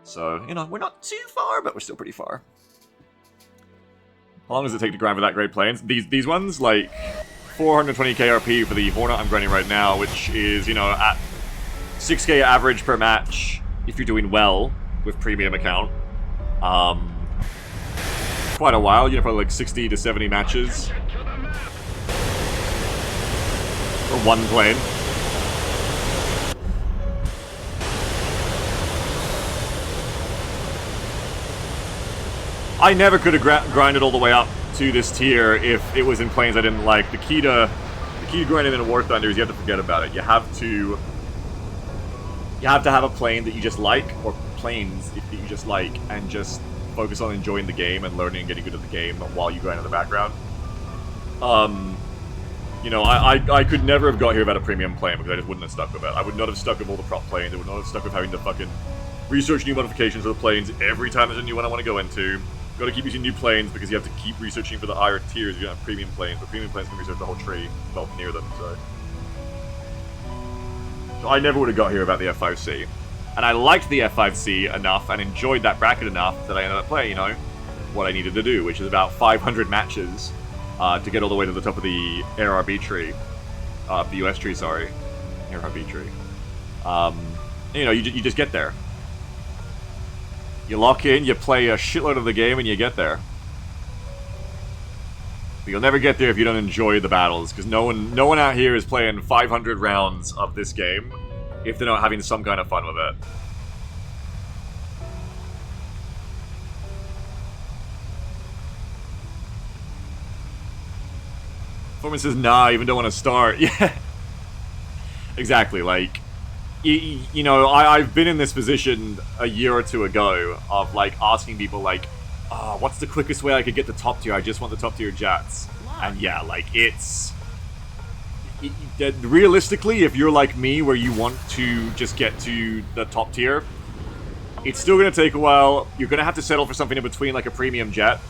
So, you know, we're not too far, but we're still pretty far. How long does it take to grind for that grade planes? These ones, like, 420 KRP for the Hornet I'm grinding right now, which is, you know, at 6k average per match if you're doing well with premium account. Quite a while, you know, probably like 60 to 70 matches for one plane. I never could have grinded all the way up to this tier if it was in planes I didn't like. The key to grinding in a War Thunder is you have to forget about it. You have to have a plane that you just like, or planes that you just like, and just focus on enjoying the game and learning and getting good at the game while you grind in the background. You know, I could never have got here without a premium plane because I just wouldn't have stuck with it. I would not have stuck with all the prop planes. I would not have stuck with having to fucking research new modifications for the planes every time there's a new one I want to go into. Got to keep using new planes because you have to keep researching for the higher tiers. You don't have premium planes, but premium planes can research the whole tree, well, near them, so I never would have got here without the F5C. And I liked the F5C enough and enjoyed that bracket enough that I ended up playing, you know, what I needed to do, which is about 500 matches to get all the way to the top of the ARB tree. The US tree, sorry. ARB tree. You know, you just get there. You lock in, you play a shitload of the game, and you get there. But you'll never get there if you don't enjoy the battles, because no one out here is playing 500 rounds of this game if they're not having some kind of fun with it. Foreman says, nah, I even don't want to start. Yeah. Exactly, like, you know, I've been in this position a year or two ago of, like, asking people, like, oh, what's the quickest way I could get to top tier? I just want the top tier jets. And yeah, like, it's... realistically, if you're like me, where you want to just get to the top tier, it's still going to take a while. You're going to have to settle for something in between, like a premium jet.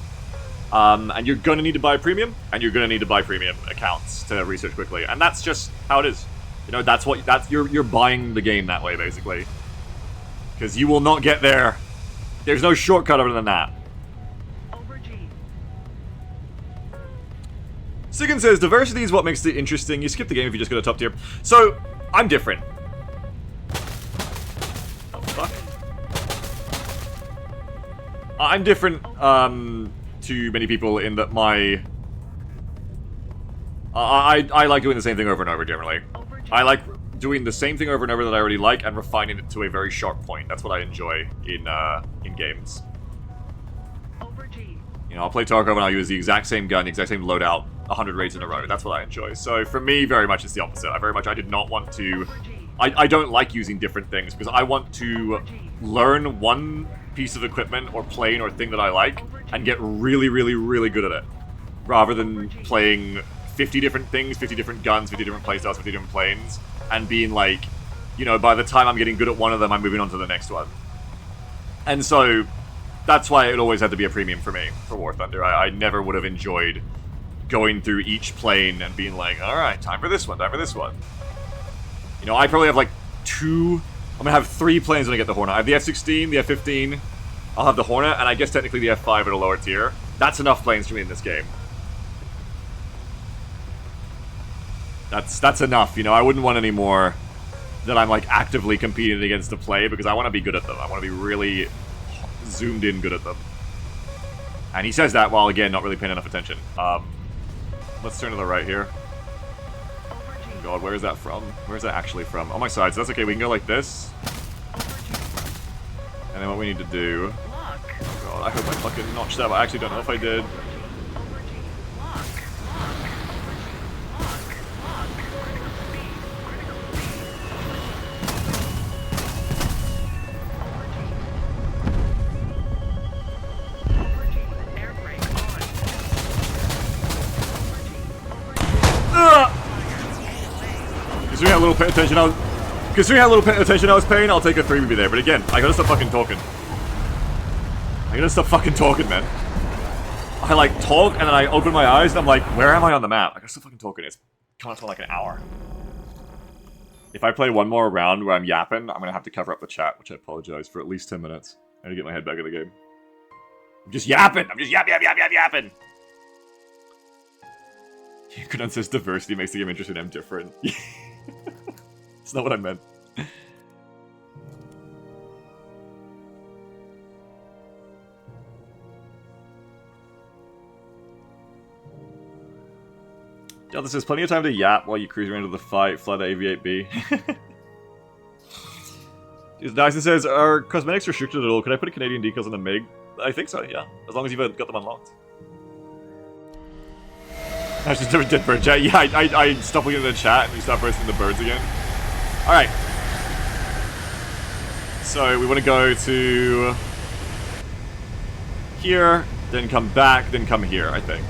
And you're going to need to buy premium, and you're going to need to buy premium accounts to research quickly. And that's just how it is. You know, you're buying the game that way, basically. Because you will not get there. There's no shortcut other than that. Sigan says, diversity is what makes it interesting. You skip the game if you just go to top tier. So, I'm different. Oh, fuck. I'm different, to many people in that I like doing the same thing over and over, generally. I like doing the same thing over and over that I already like and refining it to a very sharp point. That's what I enjoy in games. You know, I'll play Tarkov and I'll use the exact same gun, the exact same loadout, 100 raids in a row. That's what I enjoy. So for me, very much it's the opposite. I did not want to... I don't like using different things because I want to learn one piece of equipment or plane or thing that I like and get really, really, really good at it. Rather than playing 50 different things, 50 different guns, 50 different playstyles, 50 different planes, and being like, you know, by the time I'm getting good at one of them, I'm moving on to the next one. And so, that's why it always had to be a premium for me, for War Thunder. I never would have enjoyed going through each plane and being like, alright, time for this one, time for this one. You know, I probably have like I'm gonna have 3 planes when I get the Hornet. I have the F-16, the F-15, I'll have the Hornet, and I guess technically the F-5 at a lower tier. That's enough planes for me in this game. That's enough, you know, I wouldn't want any more that I'm like actively competing against to play because I want to be good at them. I want to be really zoomed in good at them. And he says that while, again, not really paying enough attention. Let's turn to the right here. God, where is that from? Where is that actually from? On my side, so that's okay. We can go like this. And then what we need to do... Oh God, I hope I fucking notched that. I actually don't know if I did. Considering how little attention I was paying, I'll take a 3 maybe there. But again, I gotta stop fucking talking. Man. I like talk and then I open my eyes and I'm like, where am I on the map? I gotta stop fucking talking. It's coming up to like an hour. If I play one more round where I'm yapping, I'm gonna have to cover up the chat, which I apologize for at least 10 minutes. I need to get my head back in the game. I'm just yapping! I'm just yapping! Kunan says diversity makes the game interesting. I'm different. It's not what I meant. Delta says, plenty of time to yap while you cruise around to the fight, fly the AV-8B. Dyson says, are cosmetics restricted at all? Can I put Canadian decals on the MiG? I think so, yeah. As long as you've got them unlocked. I just never did bird chat. Yeah, I stopped looking at the chat and we stopped posting the birds again. Alright. So, we want to go to here, then come back, then come here, I think.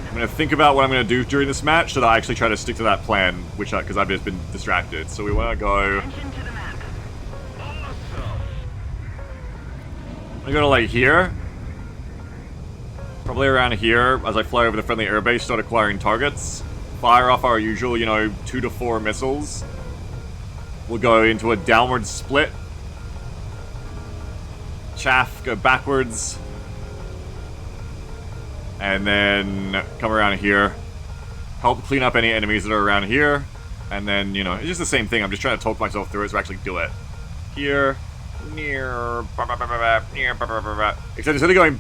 I'm going to think about what I'm going to do during this match so that I actually try to stick to that plan, which because I've just been distracted. So we want to go... I'm going to go to like here. Probably around here as I fly over the friendly airbase, start acquiring targets. Fire off our usual, 2 to 4 missiles. We'll go into a downward split. Chaff, go backwards. And then come around here. Help clean up any enemies that are around here. And then, it's just the same thing. I'm just trying to talk myself through it to actually do it. Here. Near. Except instead of going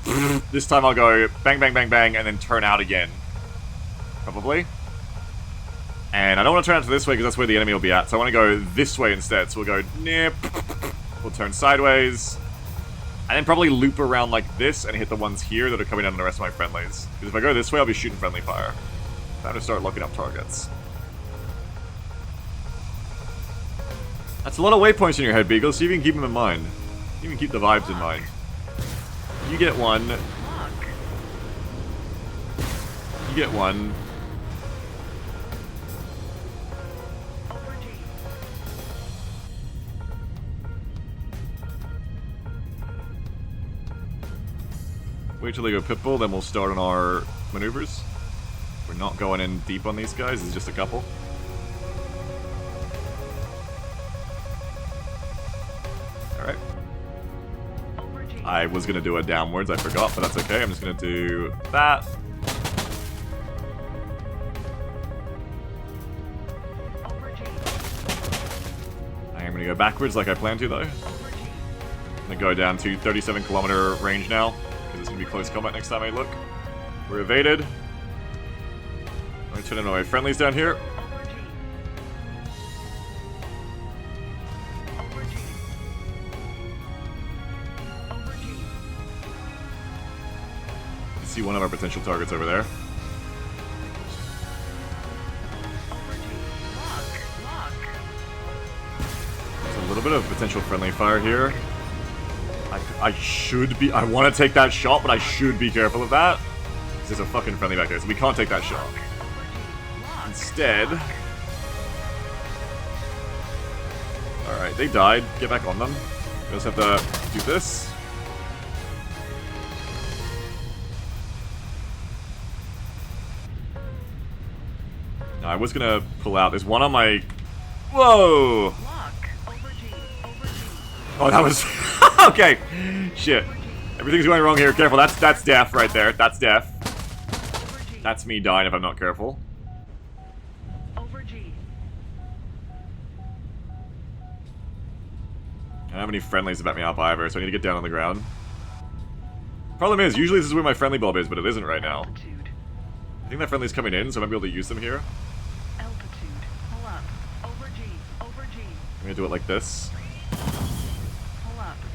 this time I'll go bang, bang, bang, bang, and then turn out again. Probably. And I don't want to turn out to this way because that's where the enemy will be at. So I want to go this way instead. So we'll go near. We'll turn sideways. And then probably loop around like this and hit the ones here that are coming down on the rest of my friendlies. Because if I go this way, I'll be shooting friendly fire. Time to start locking up targets. That's a lot of waypoints in your head, Beagle, so you can keep them in mind. You can keep the vibes in mind. You get one. You get one. Wait till they go Pitbull, then we'll start on our maneuvers. We're not going in deep on these guys, it's just a couple. Alright. I was gonna do a downwards, I forgot, but that's okay. I'm just gonna do that. I am gonna go backwards like I planned to though. I'm gonna go down to 37-kilometer range now. It's going to be close combat next time I look. We're evaded. I'm going to turn in my friendlies down here. I see one of our potential targets over there. There's a little bit of potential friendly fire here. I should be... I want to take that shot, but I should be careful of that. There's a fucking friendly back there, so we can't take that shot. Instead... Alright, they died. Get back on them. We just have to do this. No, I was gonna pull out. There's one on my... Whoa! Oh, that was... Okay. Shit. Everything's going wrong here. Careful. That's death right there. That's death. That's me dying if I'm not careful. I don't have any friendlies to back me up either, so I need to get down on the ground. Problem is, usually this is where my friendly bulb is, but it isn't right now. I think that friendly's coming in, so I might be able to use them here. I'm gonna do it like this.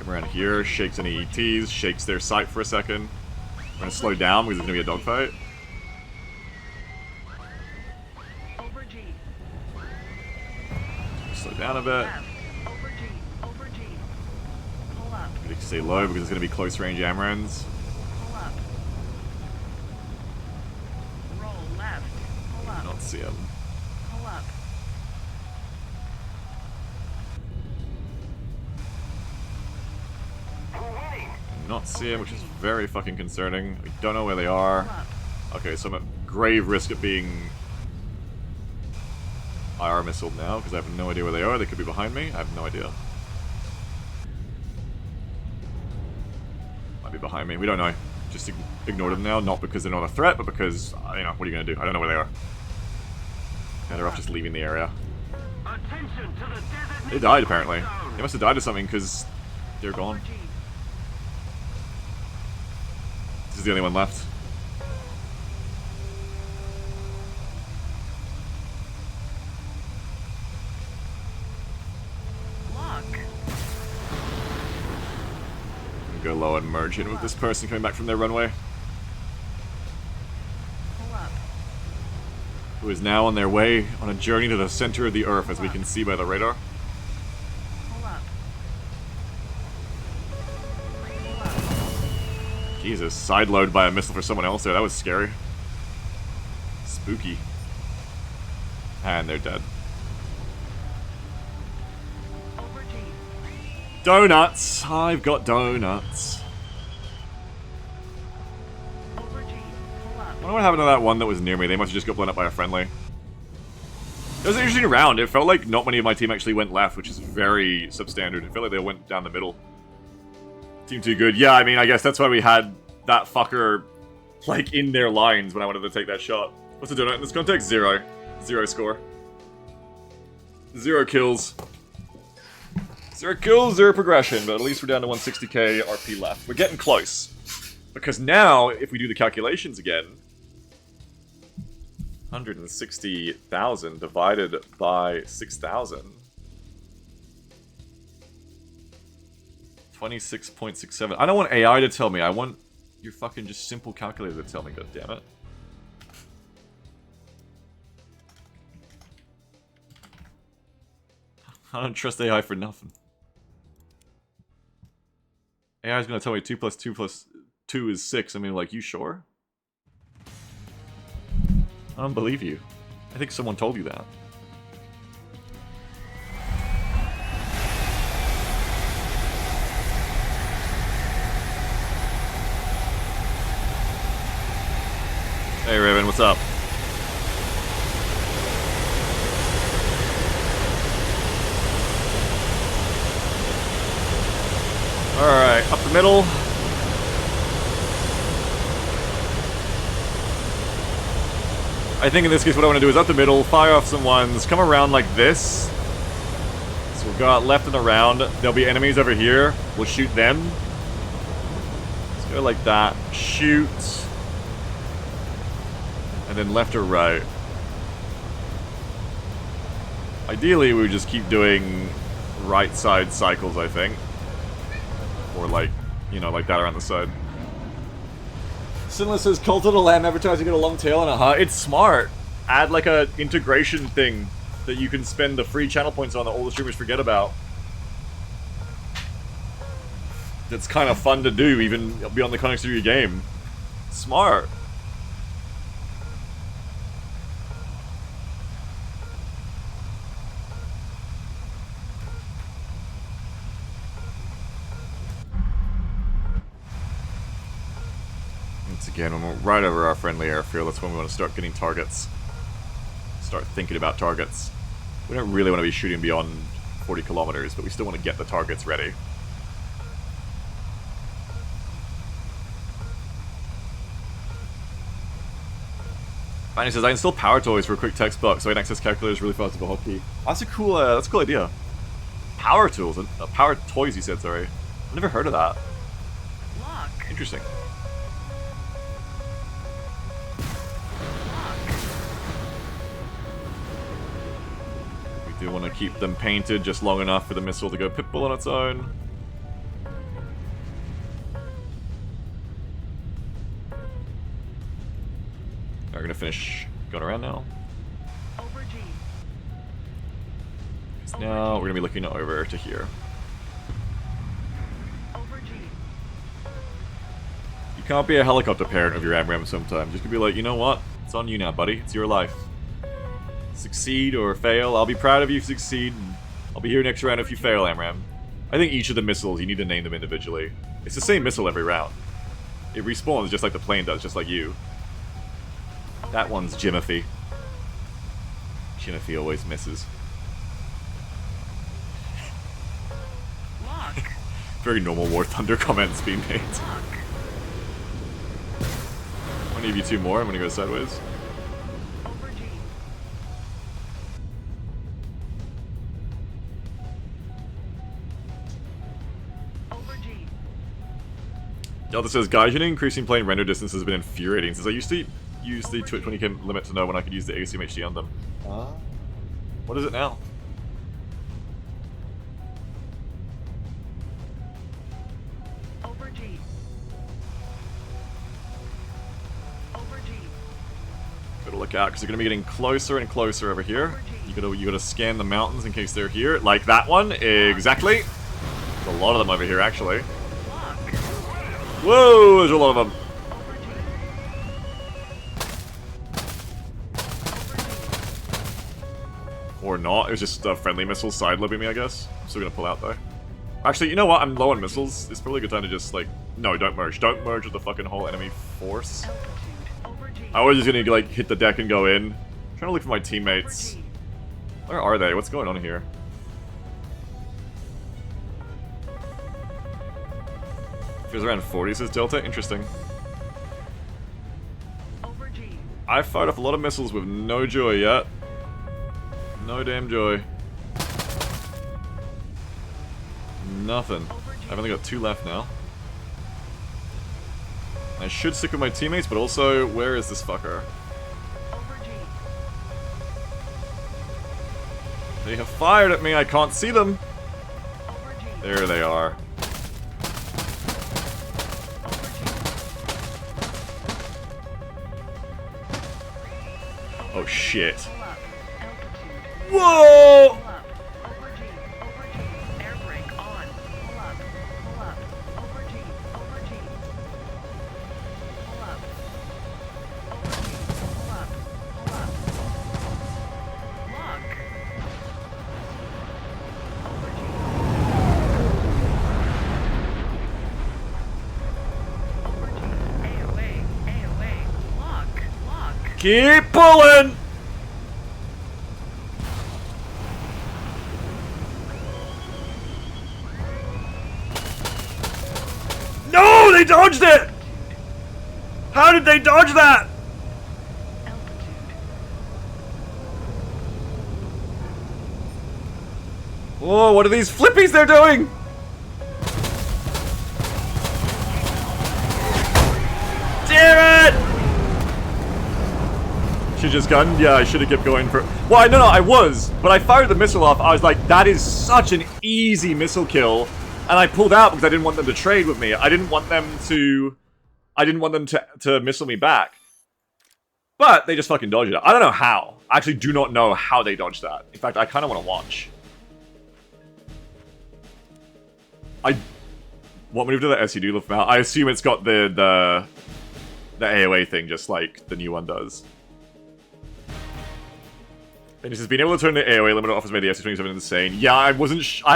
Come around here, shakes any ETs, shakes their sight for a second. I'm gonna slow down because it's gonna be a dogfight. Slow down a bit. I'm gonna stay low because it's gonna be close range AMRAAMs. Not see him. not see them, which is very fucking concerning. I don't know where they are. Okay, so I'm at grave risk of being IR missiled now, because I have no idea where they are. They could be behind me. I have no idea. Might be behind me. We don't know. Just ignore them now, not because they're not a threat, but because, you know, what are you going to do? I don't know where they are. Better off just leaving the area. They died, apparently. They must have died of something, because they're gone. This is the only one left. Go low and merge in with this person coming back from their runway. Who is now on their way on a journey to the center of the Earth, as we can see by the radar. Jesus, sideload by a missile for someone else there. That was scary. Spooky. And they're dead. Donuts! I've got donuts. I wonder what happened to that one that was near me. They must have just got blown up by a friendly. It was an interesting round. It felt like not many of my team actually went left, which is very substandard. It felt like they went down the middle. Team too good. Yeah, I mean, I guess that's why we had that fucker, like, in their lines when I wanted to take that shot. What's the donut in this context? 0. 0 score. 0 kills. 0 kills, 0 progression, but at least we're down to 160k RP left. We're getting close. Because now, if we do the calculations again, 160,000 divided by 6,000. 26.67. I don't want AI to tell me, I want your fucking just simple calculator to tell me, goddammit. I don't trust AI for nothing. AI is going to tell me 2 plus 2 plus 2 is 6. I mean, like, you sure? I don't believe you. I think someone told you that. Hey Raven, what's up? Alright, up the middle. I think in this case what I want to do is up the middle, fire off some ones, come around like this. So we'll go out left and around. There'll be enemies over here. We'll shoot them. Let's go like that. Shoot. And then left or right. Ideally, we would just keep doing right side cycles, I think. Or like, you know, like that around the side. Sinless says, cult of the lamb advertising got a long tail and a It's smart. Add like a integration thing that you can spend the free channel points on that all the streamers forget about. That's kind of fun to do, even beyond the context of your game. Smart. Again, when we're right over our friendly airfield, that's when we want to start getting targets. Start thinking about targets. We don't really want to be shooting beyond 40 kilometers, but we still want to get the targets ready. Fanny says, I install power toys for a quick text box so I can access calculators really fast with a hotkey. That's a cool idea. Power tools, power toys you said, sorry. I've never heard of that. Interesting. We want to keep them painted just long enough for the missile to go pitbull on its own. We're going to finish going around now. Now we're going to be looking over to here. You can't be a helicopter parent of your AMRAM sometimes. You can be like, you know what? It's on you now, buddy. It's your life. Succeed or fail. I'll be proud of you if you succeed. I'll be here next round if you fail, AMRAM. I think each of the missiles, you need to name them individually. It's the same missile every round. It respawns just like the plane does, just like you. That one's Jimothy. Jimothy always misses. Very normal War Thunder comments being made. I'm gonna give you 2 more, I'm gonna go sideways. Delta says, Gaijin increasing plane render distance has been infuriating since I used to use the 20k limit to know when I could use the ACM HD on them. What is it now? Gotta look out because you're gonna be getting closer and closer over here. You gotta scan the mountains in case they're here, like that one. Exactly. There's a lot of them over here, actually. Whoa, there's a lot of them. Or not. It was just friendly missiles side-lobbing me, I guess. I'm still gonna pull out, though. Actually, you know what? I'm low on missiles. It's probably a good time to just, like... No, don't merge. Don't merge with the fucking whole enemy force. I was just gonna, like, hit the deck and go in. I'm trying to look for my teammates. Where are they? What's going on here? Feels around 40, says Delta. Interesting. I fired off a lot of missiles with no joy yet. No damn joy. Nothing. I've only got 2 left now. I should stick with my teammates, but also, where is this fucker? They have fired at me, I can't see them! There they are. Oh shit. Whoa! Keep pulling! No! They dodged it! How did they dodge that? Whoa, what are these flippies they're doing? Damn it! Should just gunned? Yeah, I should have kept going for... Well, no, I was, but I fired the missile off. I was like, that is such an easy missile kill. And I pulled out because I didn't want them to trade with me. I didn't want them to missile me back. But they just fucking dodged it. I don't know how. I actually do not know how they dodged that. In fact, I kind of want to watch. What move did the SU do lift out? I assume it's got the AoA thing, just like the new one does. And it says, being able to turn the AoA limiter off has made the SU-27 insane. Yeah, I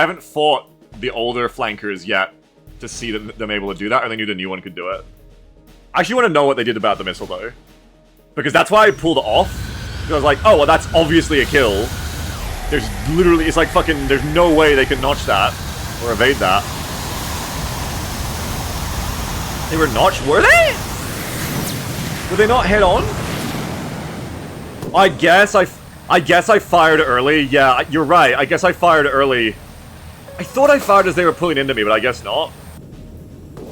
haven't fought the older flankers yet to see them able to do that, or they knew the new one could do it. I actually want to know what they did about the missile, though. Because that's why I pulled it off. Because I was like, oh, well, that's obviously a kill. There's literally, it's like fucking, there's no way they could notch that. Or evade that. They were notched, were they? Were they not head on? I guess I fired early. Yeah, you're right. I guess I fired early. I thought I fired as they were pulling into me, but I guess not.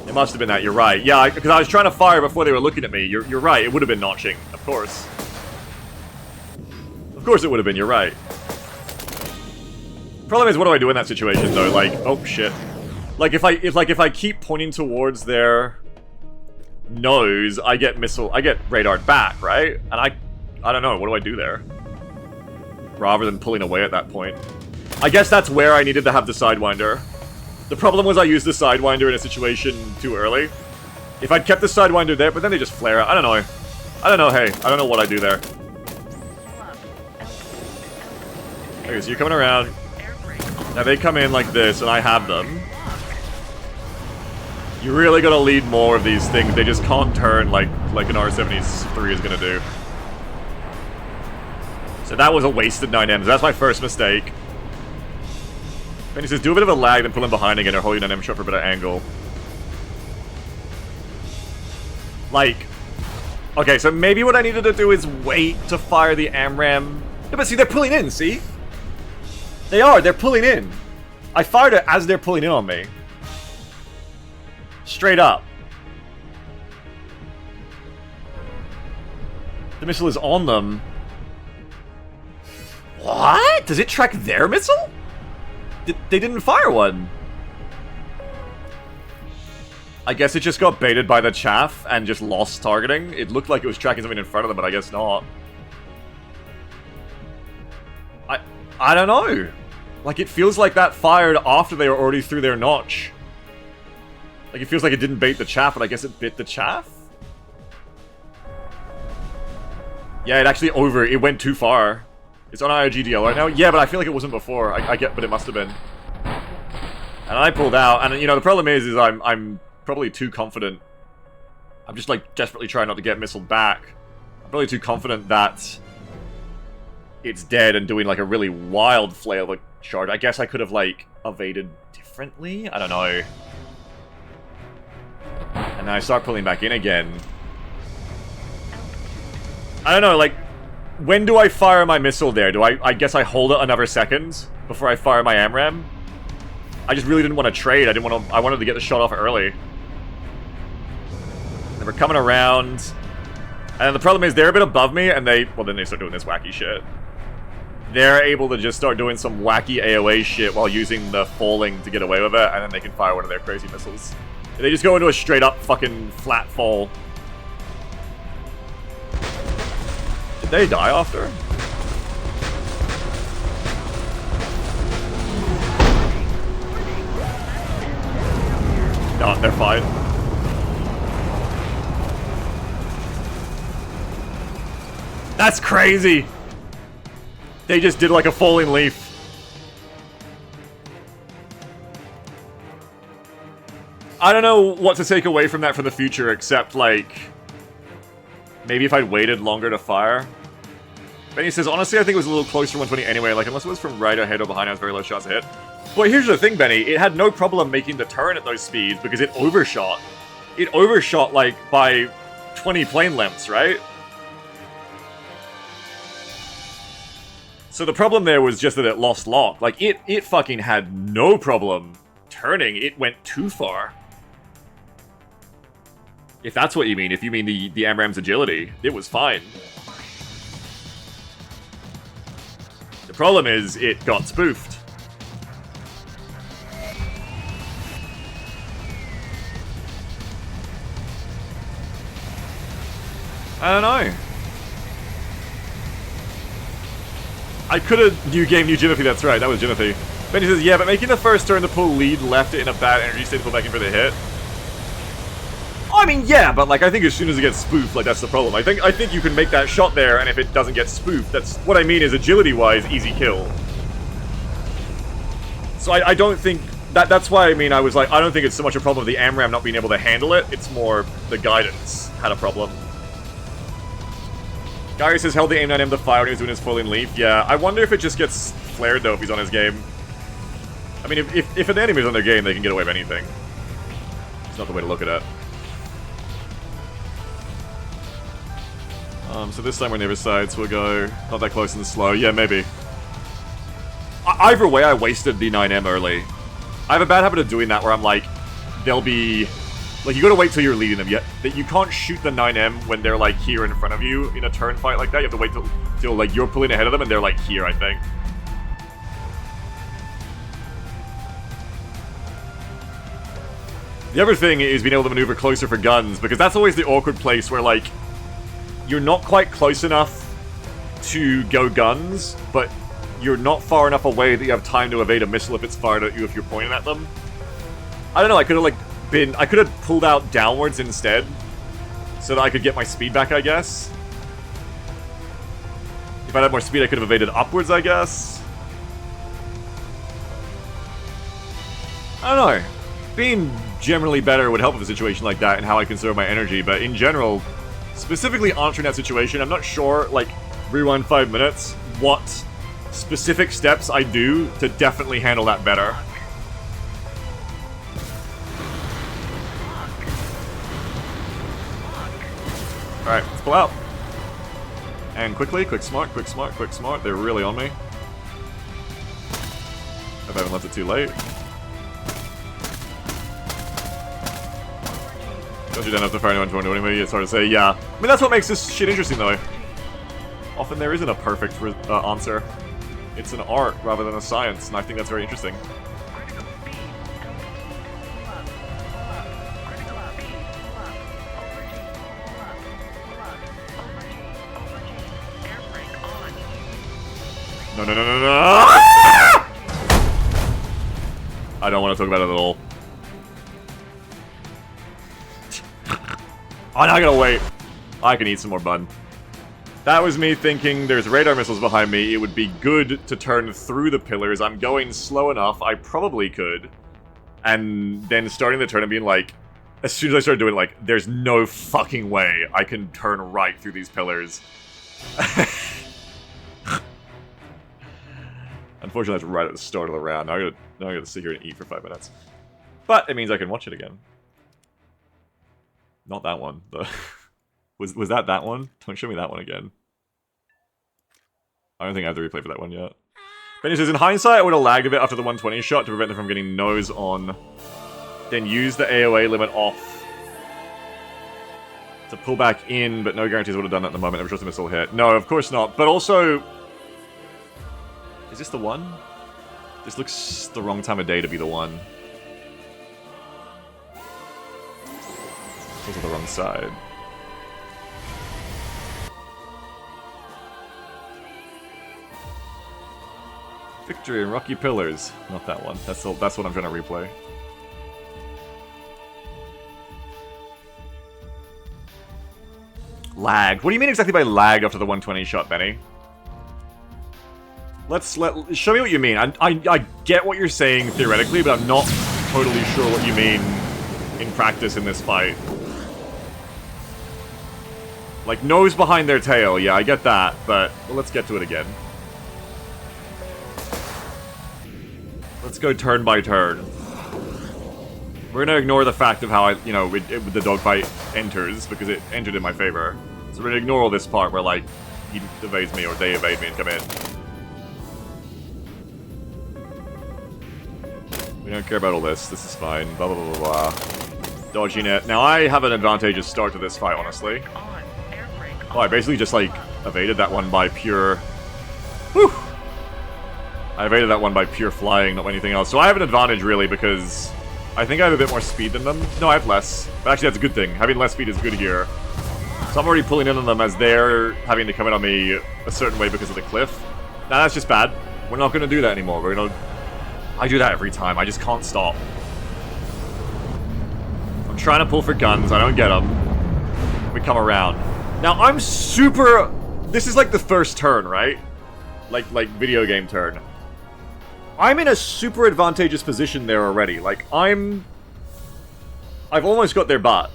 It must have been that. You're right. Yeah, because I was trying to fire before they were looking at me. You're right. It would have been notching, of course. Of course it would have been. You're right. Problem is, what do I do in that situation though? Like, oh shit. Like if I keep pointing towards their nose, I get radared back, right? And I don't know. What do I do there? Rather than pulling away at that point. I guess that's where I needed to have the Sidewinder. The problem was I used the Sidewinder in a situation too early. If I'd kept the Sidewinder there, but then they just flare out. I don't know. I don't know, hey. I don't know what I do there. Okay, so you're coming around. Now they come in like this, and I have them. You really gotta lead more of these things. They just can't turn like an R-73 is gonna do. So that was a wasted 9M. That's my first mistake. And he says, do a bit of a lag, then pull him behind again, or hold your 9M shot for a better angle. Like, okay, so maybe what I needed to do is wait to fire the AMRAM. Yeah, but see, they're pulling in, see? They're pulling in. I fired it as they're pulling in on me. Straight up. The missile is on them. What? Does it track their missile? They didn't fire one. I guess it just got baited by the chaff and just lost targeting. It looked like it was tracking something in front of them, but I guess not. I don't know. Like, it feels like that fired after they were already through their notch. Like, it feels like it didn't bait the chaff, but I guess it bit the chaff? Yeah, it went too far. It's on IOGDL right now? Yeah, but I feel like it wasn't before. I get, but it must have been. And I pulled out, and you know, the problem is I'm probably too confident. I'm just like desperately trying not to get missile back. I'm probably too confident that it's dead and doing like a really wild flail charge. I guess I could have like evaded differently? I don't know. And then I start pulling back in again. I don't know, like, when do I fire my missile there? I guess I hold it another second before I fire my AMRAM? I just really didn't want to trade. I wanted to get the shot off early. They were coming around. And the problem is they're a bit above me and then they start doing this wacky shit. They're able to just start doing some wacky AoA shit while using the falling to get away with it, and then they can fire one of their crazy missiles. They just go into a straight up fucking flat fall. Did they die after? No, they're fine. That's crazy! They just did like a falling leaf. I don't know what to take away from that for the future, except like maybe if I'd waited longer to fire. Benny says, honestly, I think it was a little closer to 120 anyway, like unless it was from right ahead or behind, I was very low shots ahead. But here's the thing, Benny, it had no problem making the turn at those speeds because it overshot. It overshot like by 20 plane lengths, right? So the problem there was just that it lost lock. Like, it fucking had no problem turning. It went too far. If that's what you mean, if you mean the AMRAM's agility, it was fine. The problem is, it got spoofed. I don't know. I could have new game, new Jimothy, that's right, that was Jimothy. Benny says, yeah, but making the first turn to pull lead left it in a bad energy state to pull back in for the hit. I mean, yeah, but like I think as soon as it gets spoofed, like that's the problem. I think you can make that shot there, and if it doesn't get spoofed, that's what I mean is agility-wise, easy kill. So I don't think that's why I mean I was like I don't think it's so much a problem of the AMRAM not being able to handle it. It's more the guidance had a problem. Gary says held the aim 9M to fire when he was doing his falling leaf. Yeah, I wonder if it just gets flared though if he's on his game. I mean, if an enemy's on their game, they can get away with anything. It's not the way to look at it. So this time we're near his side, so we'll go not that close and slow. Yeah, maybe. Either way, I wasted the 9M early. I have a bad habit of doing that where I'm like, they'll be... Like, you gotta wait till you're leading them. You can't shoot the 9M when they're, like, here in front of you in a turn fight like that. You have to wait till like, you're pulling ahead of them and they're, like, here, I think. The other thing is being able to maneuver closer for guns, because that's always the awkward place where, like, you're not quite close enough to go guns, but you're not far enough away that you have time to evade a missile if it's fired at you if you're pointing at them. I don't know, I could have pulled out downwards instead, so that I could get my speed back, I guess. If I had more speed, I could have evaded upwards, I guess. I don't know. Being generally better would help with a situation like that and how I conserve my energy, but in general, specifically answering that situation, I'm not sure, like, rewind 5 minutes, what specific steps I do to definitely handle that better. Alright, let's pull out. And quickly, quick smart, quick smart, quick smart. They're really on me. Hope I haven't left it too late. Because you don't have to fire anyone to do anyway, it's hard to say, yeah. I mean, that's what makes this shit interesting, though. Often there isn't a perfect answer. It's an art rather than a science, and I think that's very interesting. No, no, no, no, no! I don't want to talk about it at all. Oh, now I gotta wait. I can eat some more bun. That was me thinking there's radar missiles behind me. It would be good to turn through the pillars. I'm going slow enough. I probably could. And then starting the turn and being like, as soon as I started doing it, like, there's no fucking way I can turn right through these pillars. Unfortunately, that's right at the start of the round. Now I gotta sit here and eat for 5 minutes. But it means I can watch it again. Not that one. Was that one? Don't show me that one again. I don't think I have to replay for that one yet. Benny says, in hindsight, I would have lagged a bit after the 120 shot to prevent them from getting nose on. Then use the AoA limit off to pull back in, but no guarantees I would have done that at the moment. Every shot the missile hit. No, of course not. But also... Is this the one? This looks the wrong time of day to be the one. It's also the wrong side. Victory and Rocky Pillars. Not that one. That's what I'm trying to replay. Lag. What do you mean exactly by lag after the 120 shot, Benny? Show me what you mean. I get what you're saying theoretically, but I'm not totally sure what you mean in practice in this fight. Like, nose behind their tail, yeah, I get that, but well, let's get to it again. Let's go turn by turn. We're gonna ignore the fact of how the dogfight enters, because it entered in my favor. So we're gonna ignore all this part where, like, he evades me or they evade me and come in. We don't care about all this. This is fine. Blah, blah, blah, blah, blah. Dodging it. Now, I have an advantageous start to this fight, honestly. Oh, I basically just, like, evaded that one by pure... Whew! I evaded that one by pure flying, not anything else. So I have an advantage, really, because I think I have a bit more speed than them. No, I have less. But actually, that's a good thing. Having less speed is good here. So I'm already pulling in on them as they're having to come in on me a certain way because of the cliff. Now, that's just bad. We're not going to do that anymore. We're going to... I do that every time. I just can't stop. I'm trying to pull for guns. I don't get them. We come around. Now, I'm super... This is like the first turn, right? Like video game turn. I'm in a super advantageous position there already. Like, I've almost got their butt.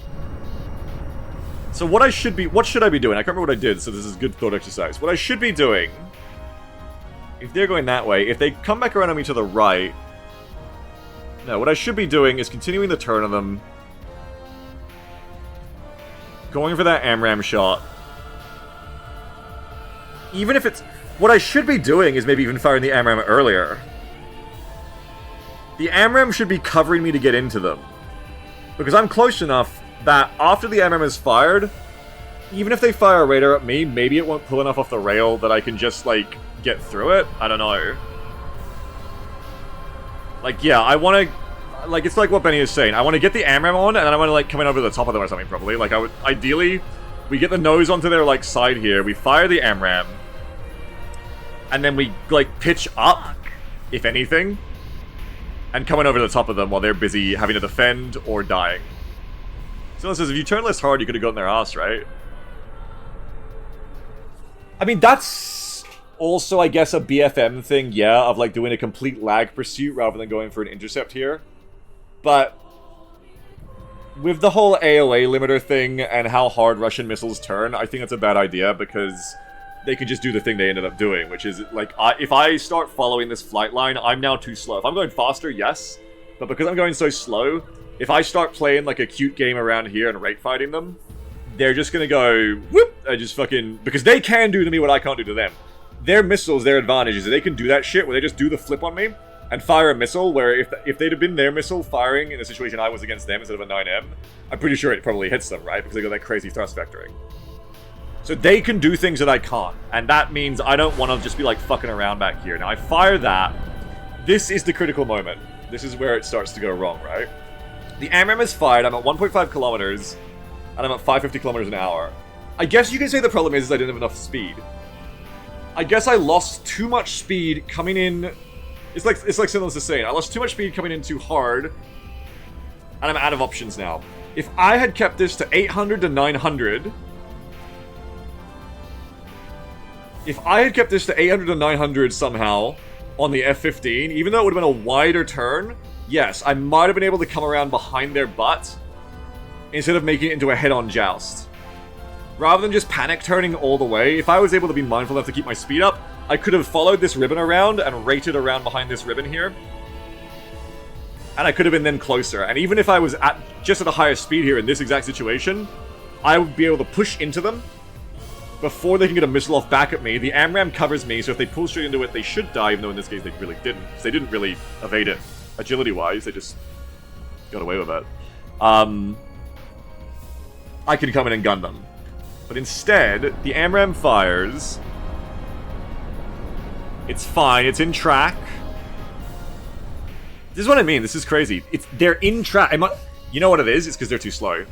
So what should I be doing? I can't remember what I did, so this is good thought exercise. What I should be doing... If they're going that way, if they come back around on me to the right... No, what I should be doing is continuing the turn on them. Going for that AMRAM shot. Even if it's... What I should be doing is maybe even firing the AMRAM earlier. The AMRAM should be covering me to get into them. Because I'm close enough that after the AMRAM is fired, even if they fire a radar at me, maybe it won't pull enough off the rail that I can just, like... get through it? I don't know. Like, yeah, I want to... Like, it's like what Benny is saying. I want to get the AMRAM on, and then I want to, like, come in over the top of them or something, probably. Like, I would... Ideally, we get the nose onto their, like, side here. We fire the AMRAM. And then we, like, pitch up, if anything. And come in over the top of them while they're busy having to defend or dying. So says, if you turn less hard, you could have gotten their ass, right? I mean, that's... also, I guess, a BFM thing, yeah, of, like, doing a complete lag pursuit rather than going for an intercept here. But with the whole AoA limiter thing and how hard Russian missiles turn, I think that's a bad idea because they could just do the thing they ended up doing, which is, like, if I start following this flight line, I'm now too slow. If I'm going faster, yes, but because I'm going so slow, if I start playing, like, a cute game around here and rate fighting them, they're just gonna go, whoop, and just fucking, because they can do to me what I can't do to them. Their missiles, their advantage is that they can do that shit where they just do the flip on me and fire a missile where if they'd have been their missile firing in the situation I was against them instead of a 9M, I'm pretty sure it probably hits them, right? Because they got that crazy thrust vectoring. So they can do things that I can't, and that means I don't want to just be like fucking around back here. Now I fire that. This is the critical moment. This is where it starts to go wrong, right? The AMRAAM is fired, I'm at 1.5 kilometers, and I'm at 550 kilometers an hour. I guess you can say the problem is I didn't have enough speed. I guess I lost too much speed coming in. It's like Sinless is saying, I lost too much speed coming in too hard, and I'm out of options now. If I had kept this to 800 to 900... If I had kept this to 800 to 900 somehow on the F-15, even though it would have been a wider turn, yes, I might have been able to come around behind their butt instead of making it into a head-on joust. Rather than just panic turning all the way, if I was able to be mindful enough to keep my speed up, I could have followed this ribbon around and rated around behind this ribbon here. And I could have been then closer. And even if I was just at a higher speed here in this exact situation, I would be able to push into them before they can get a missile off back at me. The AMRAAM covers me, so if they pull straight into it, they should die, even though in this case they really didn't. Because they didn't really evade it agility-wise, they just got away with it. I can come in and gun them. But instead, the AMRAAM fires. It's fine, it's in track. This is what I mean, this is crazy. They're in track. You know what it is? It's because they're too slow.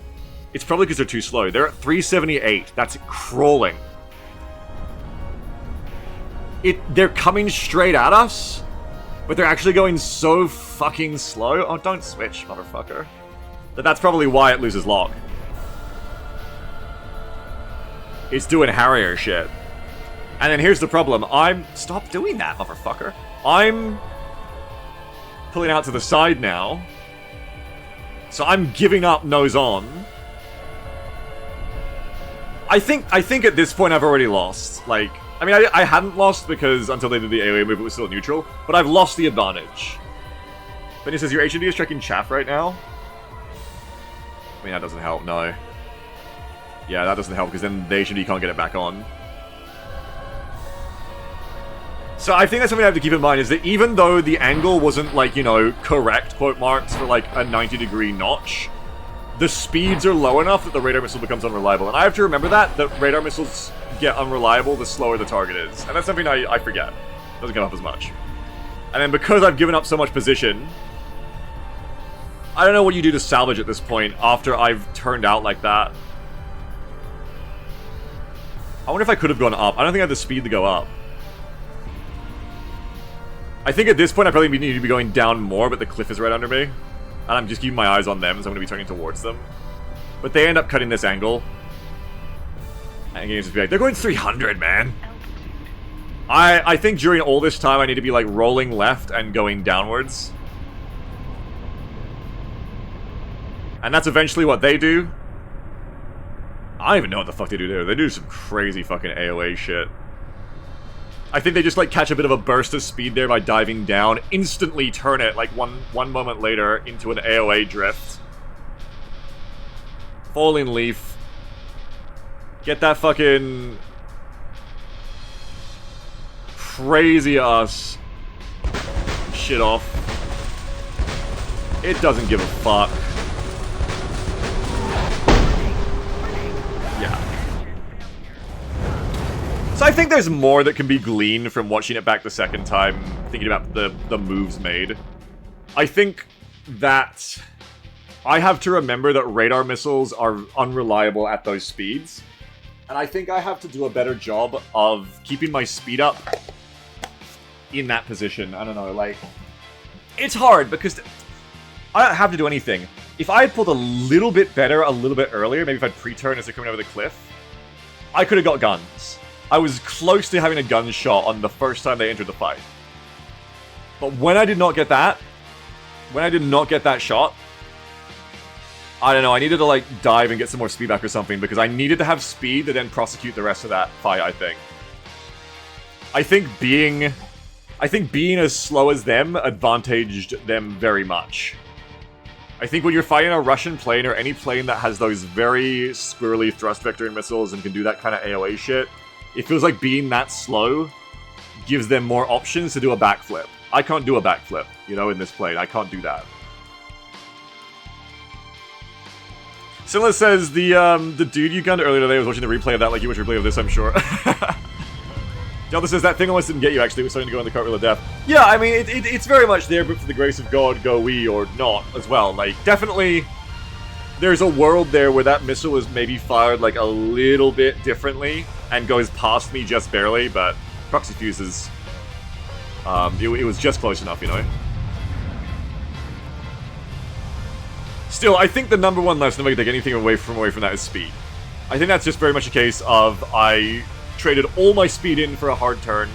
It's probably because they're too slow. They're at 378. That's crawling. They're coming straight at us, but they're actually going so fucking slow. Oh, don't switch, motherfucker. That's probably why it loses lock. It's doing Harrier shit. And then here's the problem. Stop doing that, motherfucker. I'm pulling out to the side now. So I'm giving up nose on. I think at this point I've already lost. Like, I mean, I hadn't lost because until they did the AoE move it was still neutral, but I've lost the advantage. Benny says, your HMD is tracking chaff right now? I mean, that doesn't help, no. Yeah, that doesn't help because then the HMD can't get it back on. So I think that's something I have to keep in mind, is that even though the angle wasn't, like, you know, correct, quote marks, for, like, a 90-degree notch, the speeds are low enough that the radar missile becomes unreliable. And I have to remember that radar missiles get unreliable the slower the target is. And that's something I forget. Doesn't come up as much. And then because I've given up so much position, I don't know what you do to salvage at this point after I've turned out like that. I wonder if I could have gone up. I don't think I have the speed to go up. I think at this point I probably need to be going down more, but the cliff is right under me. And I'm just keeping my eyes on them, so I'm going to be turning towards them. But they end up cutting this angle. And games just be like, they're going 300, man. I think during all this time I need to be like rolling left and going downwards. And that's eventually what they do. I don't even know what the fuck they do there. They do some crazy fucking AoA shit. I think they just like catch a bit of a burst of speed there by diving down, instantly turn it like one moment later into an AoA drift. Falling leaf. Get that fucking crazy ass shit off. It doesn't give a fuck. Yeah. So I think there's more that can be gleaned from watching it back the second time, thinking about the moves made. I think that I have to remember that radar missiles are unreliable at those speeds. And I think I have to do a better job of keeping my speed up in that position. I don't know, like... It's hard, because I don't have to do anything. If I had pulled a little bit better a little bit earlier, maybe if I'd pre-turn as they're coming over the cliff, I could have got guns. I was close to having a gun shot on the first time they entered the fight. But when I did not get that, shot, I don't know, I needed to like dive and get some more speed back or something because I needed to have speed to then prosecute the rest of that fight, I think. I think being as slow as them advantaged them very much. I think when you're fighting a Russian plane or any plane that has those very squirrely thrust vectoring missiles and can do that kind of AoE shit, it feels like being that slow gives them more options to do a backflip. I can't do a backflip, you know, in this plane. I can't do that. Similar says the dude you gunned earlier today was watching the replay of that like you watch replay of this, I'm sure. Delta says that thing almost didn't get you, actually. It was starting to go in the cartwheel of death. Yeah, I mean, it's very much there, but for the grace of God, go we or not as well. Like, definitely, there's a world there where that missile was maybe fired, like, a little bit differently and goes past me just barely, but proxy fuses, it was just close enough, you know? Still, I think the number one lesson, if I can take anything away from that, is speed. I think that's just very much a case of I traded all my speed in for a hard turn.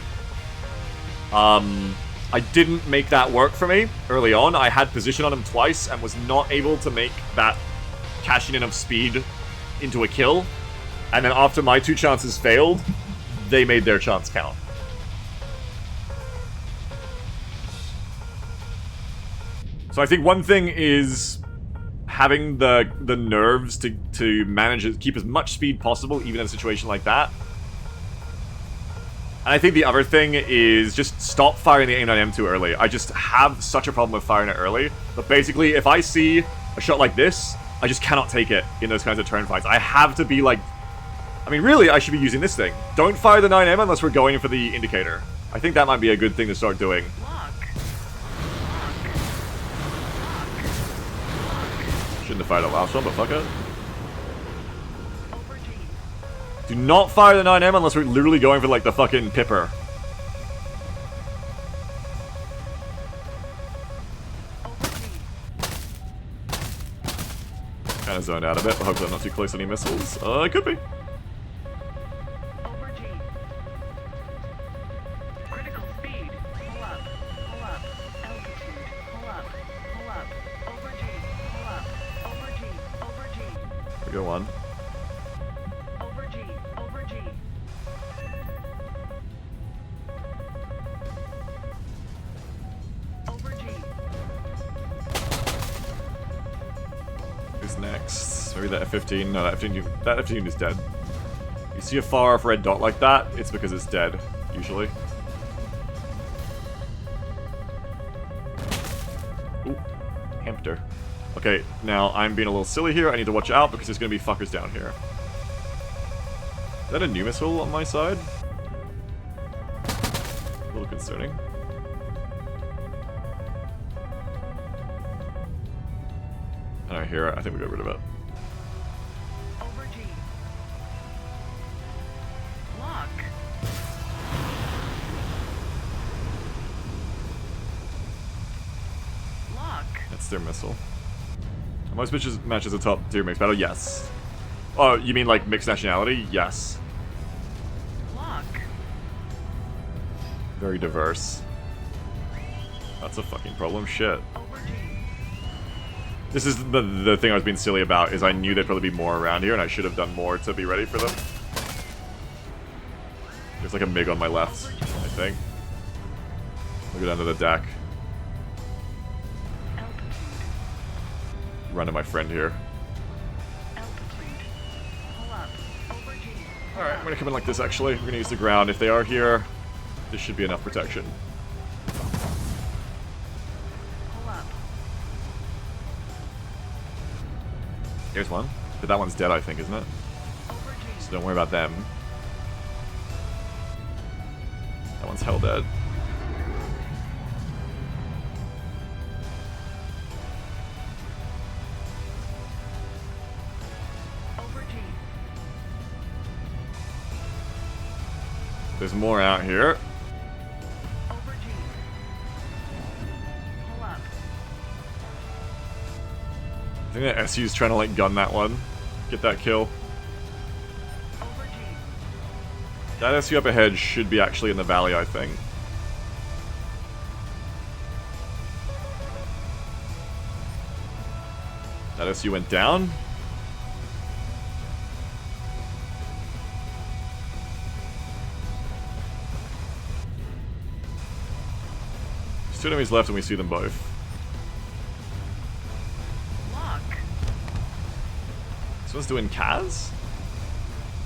I didn't make that work for me early on. I had position on him twice and was not able to make that cashing in of speed into a kill. And then after my 2 chances failed, they made their chance count. So I think one thing is having the nerves to manage it, keep as much speed possible, even in a situation like that. And I think the other thing is just stop firing the AIM-9M too early. I just have such a problem with firing it early. But basically, if I see a shot like this, I just cannot take it in those kinds of turn fights. I have to be like... I mean, really, I should be using this thing. Don't fire the 9M unless we're going for the indicator. I think that might be a good thing to start doing. Shouldn't have fired the last one, but fuck it. Do not fire the 9M unless we're literally going for, like, the fucking Pipper. Kinda zoned out a bit, but hopefully I'm not too close to any missiles. It could be. Go one. Who's next? Maybe that F-15. No, that F-15 is dead. You see a far off red dot like that, it's because it's dead, usually. Ooh, Hampter. Okay, now I'm being a little silly here. I need to watch out because there's going to be fuckers down here. Is that a new missile on my side? A little concerning. I don't hear it. I think we got rid of it. That's their missile. Most matches a top tier mixed battle? Yes. Oh, you mean like mixed nationality? Yes. Very diverse. That's a fucking problem. Shit. This is the thing I was being silly about, is I knew there'd probably be more around here, and I should have done more to be ready for them. There's like a MiG on my left, I think. I'll go down to the deck. Run to my friend here. Alright, I'm gonna come in like this actually. We're gonna use the ground. If they are here, this should be enough protection. Here's one. But that one's dead, I think, isn't it? So don't worry about them. That one's hell dead. There's more out here. I think that SU's trying to like gun that one. Get that kill. That SU up ahead should be actually in the valley, I think. That SU went down. There's 2 enemies left and we see them both. This one's doing Kaz?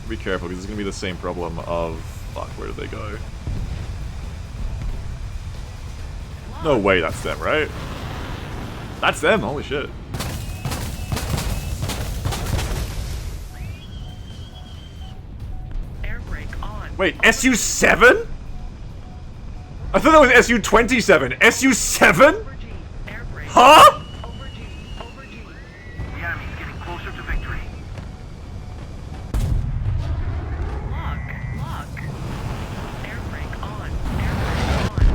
Be careful because it's going to be the same problem of... Fuck, where did they go? No way that's them, right? That's them, holy shit. Air brake on. Wait, SU-7? I thought that was SU-27. SU-7? Huh? Over G. Over G. The enemy's getting closer to victory. Lock. Air brake on. Air brake on.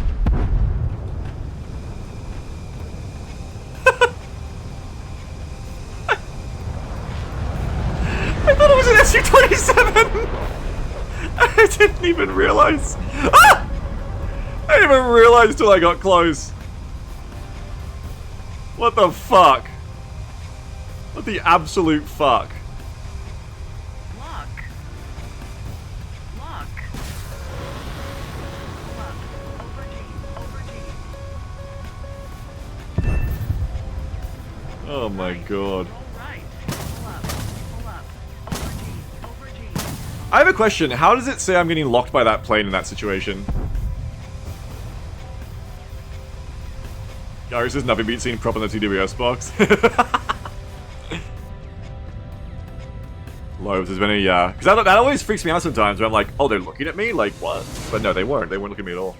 I thought it was an SU-27! I didn't even realize. Ah! I didn't even realize till I got close. What the fuck? What the absolute fuck? Lock. Over G. Over G. Oh my god. All right. Pull up. Pull up. Over G. Over G. I have a question. How does it say I'm getting locked by that plane in that situation? Gary says nothing beats seeing prop on the TWS box. Loaves, there's been a, because that always freaks me out sometimes when I'm like, oh, they're looking at me? Like, what? But no, they weren't. They weren't looking at me at all.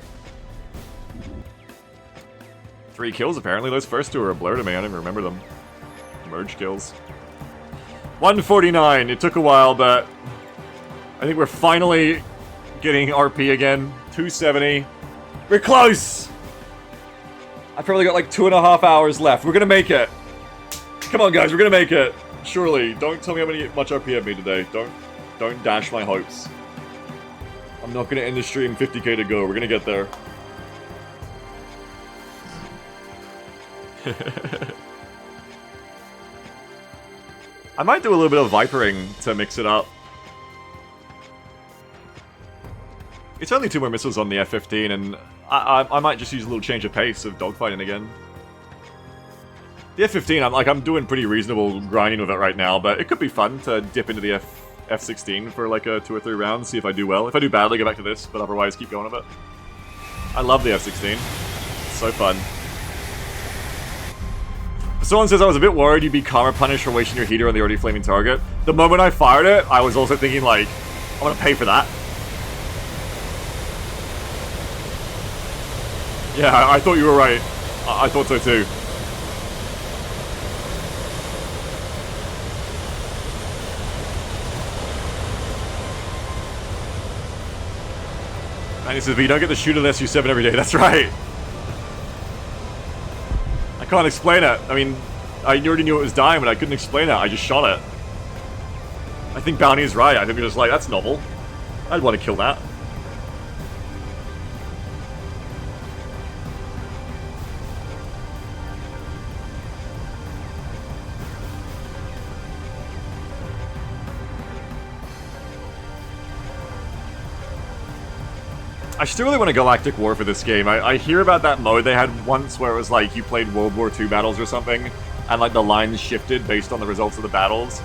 3 kills, apparently. Those first 2 are a blur to me. I don't even remember them. Merge kills. 149. It took a while, but I think we're finally getting RP again. 270. We're close! I've probably got like 2.5 hours left. We're gonna make it. Come on, guys, we're gonna make it. Surely, don't tell me how much RP I've made today. Don't dash my hopes. I'm not gonna end the stream 50k to go. We're gonna get there. I might do a little bit of vipering to mix it up. It's only 2 more missiles on the F-15, and I might just use a little change of pace of dogfighting again. The F-15, I'm doing pretty reasonable grinding with it right now, but it could be fun to dip into the F-16 for like a 2 or 3 rounds, see if I do well. If I do badly, go back to this, but otherwise keep going with it. I love the F-16. It's so fun. Someone says I was a bit worried you'd be karma punished for wasting your heater on the already flaming target. The moment I fired it, I was also thinking like, I'm gonna pay for that. Yeah, I thought you were right. I thought so too. And he says, but you don't get to shoot an SU-7 every day. That's right. I can't explain it. I mean, I already knew it was dying, but I couldn't explain it. I just shot it. I think Bounty is right. I think we're just like, that's novel. I'd want to kill that. I still really want a Galactic War for this game. I hear about that mode they had once where it was like you played World War II battles or something, and like the lines shifted based on the results of the battles.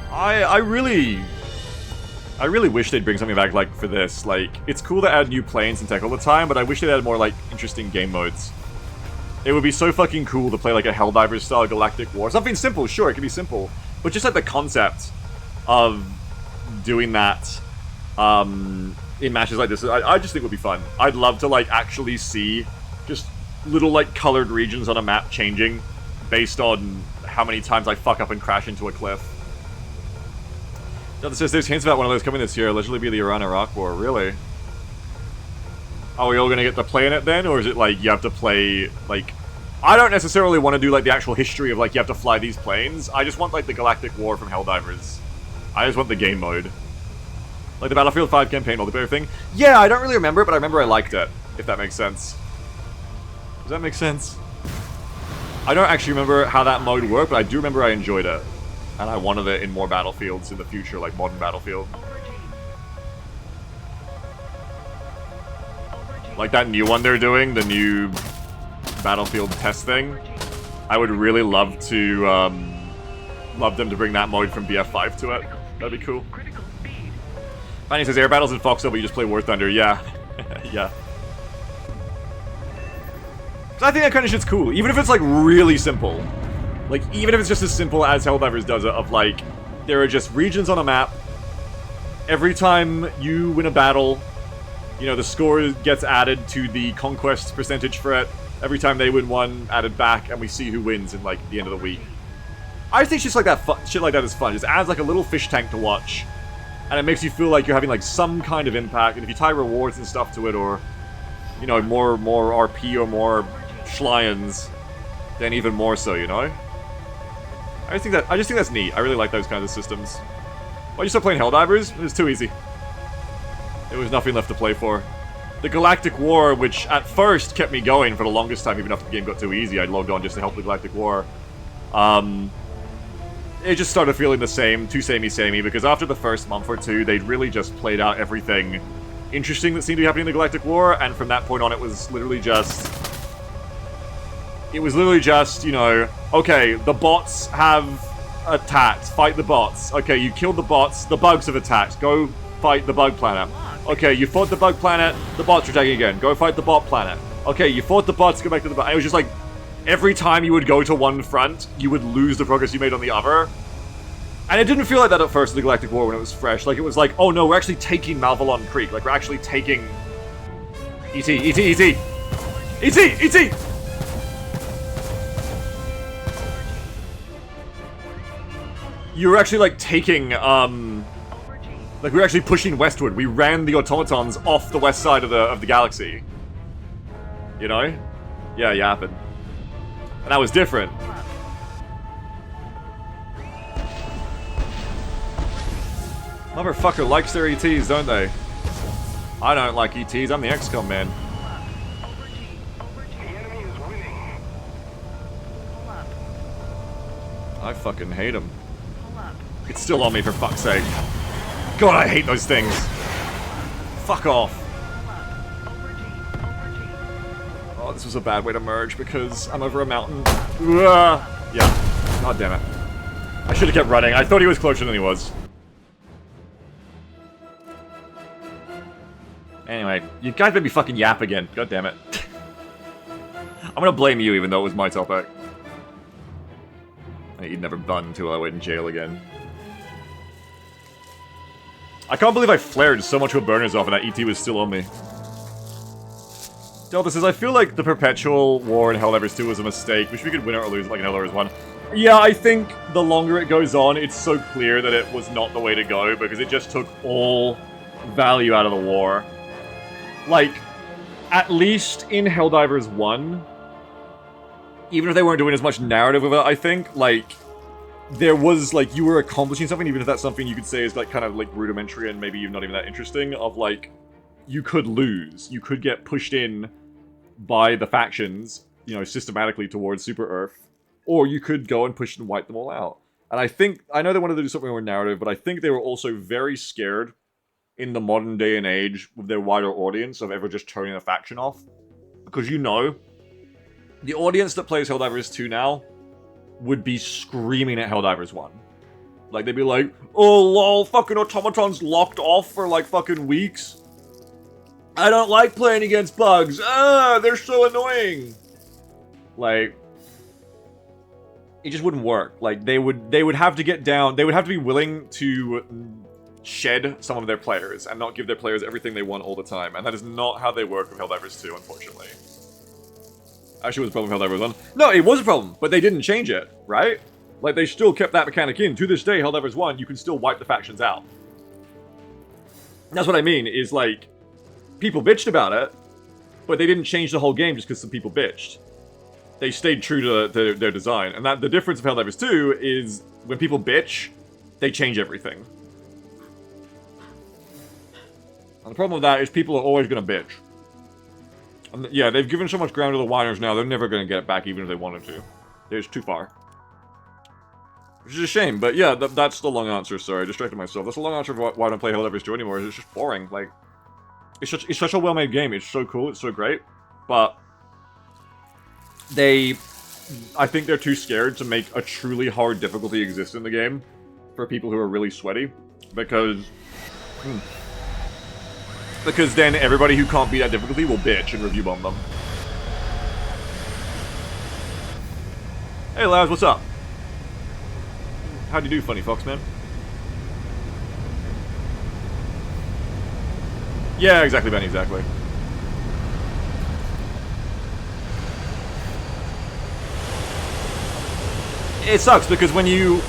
I really wish they'd bring something back like for this. Like, it's cool to add new planes and tech all the time, but I wish they'd add more like interesting game modes. It would be so fucking cool to play like a Helldivers style Galactic War. Something simple, sure, it could be simple, but just like the concept of doing that in matches like this, I just think would be fun. I'd love to like actually see just little like colored regions on a map changing based on how many times I fuck up and crash into a cliff. Jonathan says there's hints about one of those coming this year, allegedly be the Iran-Iraq War. Really? Are we all gonna get to play in it then, or is it like you have to play like? I don't necessarily want to do like the actual history of like you have to fly these planes. I just want like the Galactic War from Helldivers. I just want the game mode. Like the Battlefield 5 campaign multiplayer thing. Yeah, I don't really remember it, but I remember I liked it, if that makes sense. Does that make sense? I don't actually remember how that mode worked, but I do remember I enjoyed it. And I wanted it in more battlefields in the future, like modern Battlefield. Like that new one they're doing, the new Battlefield test thing. I would really love to, love them to bring that mode from BF5 to it. That'd be cool. Fanny says, air battles in Foxhole, but you just play War Thunder. Yeah. Yeah. So I think that kind of shit's cool, even if it's like really simple. Like, even if it's just as simple as Helldivers does it, of like, there are just regions on a map. Every time you win a battle, you know, the score gets added to the conquest percentage for it. Every time they win one, added back, and we see who wins in, like, the end of the week. I think shit like that is fun. It just adds, like, a little fish tank to watch. And it makes you feel like you're having, like, some kind of impact. And if you tie rewards and stuff to it, or, you know, more RP or more schlions, then even more so, you know? I just think that's neat. I really like those kinds of systems. Why'd you start playing Helldivers? It was too easy. There was nothing left to play for. The Galactic War, which at first kept me going for the longest time, even after the game got too easy, I logged on just to help the Galactic War. It just started feeling the same, too samey, because after the first month or two, they'd really just played out everything interesting that seemed to be happening in the Galactic War, and from that point on, it was literally just, you know, okay, the bots have attacked, fight the bots. Okay, you killed the bots, the bugs have attacked, go fight the bug planet. Okay, you fought the bug planet, the bots are attacking again, go fight the bot planet. Okay, you fought the bots, go back to the bot. It was just like, every time you would go to one front, you would lose the progress you made on the other. And it didn't feel like that at first in the Galactic War when it was fresh. Like, it was like, oh no, we're actually taking Malvalon Creek. Like, we're actually taking... E.T. You were actually, like, taking, like, we were actually pushing westward. We ran the automatons off the west side of the galaxy. You know? Yeah, yapping. And that was different. Motherfucker likes their ETs, don't they? I don't like ETs, I'm the XCOM man. I fucking hate them. It's still on me, for fuck's sake. God, I hate those things. Fuck off. Oh, this was a bad way to merge because I'm over a mountain. Yeah. God damn it. I should have kept running. I thought he was closer than he was. Anyway, you guys made me fucking yap again. God damn it. I'm gonna blame you even though it was my topic. You'd never bun until I went in jail again. I can't believe I flared so much with burners off and that ET was still on me. Delta says, I feel like the Perpetual War in Helldivers 2 was a mistake. Wish we could win it or lose it like in Helldivers 1. Yeah, I think the longer it goes on, it's so clear that it was not the way to go because it just took all value out of the war. Like, at least in Helldivers 1, even if they weren't doing as much narrative with it, I think, like, there was, like, you were accomplishing something, even if that's something you could say is, like, kind of, like, rudimentary and maybe even not even that interesting, of, like, you could lose. You could get pushed in by the factions, you know, systematically towards Super Earth, or you could go and push and wipe them all out. And I think, I know they wanted to do something more narrative, but I think they were also very scared in the modern day and age with their wider audience of ever just turning a faction off. Because, you know, the audience that plays Helldivers 2 now would be screaming at Helldivers 1. Like, they'd be like, oh lol, fucking automatons locked off for like fucking weeks. I don't like playing against bugs. Ah, they're so annoying. Like, it just wouldn't work. Like, they would have to get down, they would have to be willing to shed some of their players and not give their players everything they want all the time. And that is not how they work with Helldivers 2, unfortunately. Actually, it was a problem with Helldivers 1. No, it was a problem, but they didn't change it, right? Like, they still kept that mechanic in. To this day, Helldivers 1, you can still wipe the factions out. That's what I mean, is like, people bitched about it, but they didn't change the whole game just because some people bitched. They stayed true to their design. And that the difference of Helldivers 2 is, when people bitch, they change everything. And the problem with that is people are always going to bitch. Yeah, they've given so much ground to the whiners now, they're never going to get it back even if they wanted to. It's too far. Which is a shame, but yeah, that's the long answer, sorry, I distracted myself. That's the long answer of why I don't play Helldivers 2 anymore, it's just boring, like... It's such a well-made game, it's so cool, it's so great, but... I think they're too scared to make a truly hard difficulty exist in the game for people who are really sweaty, because... Because then everybody who can't beat that difficulty will bitch and review bomb them. Hey Laz, what's up? How'd you do, Funny Fox, man? Yeah, exactly, Ben, exactly. It sucks, because when you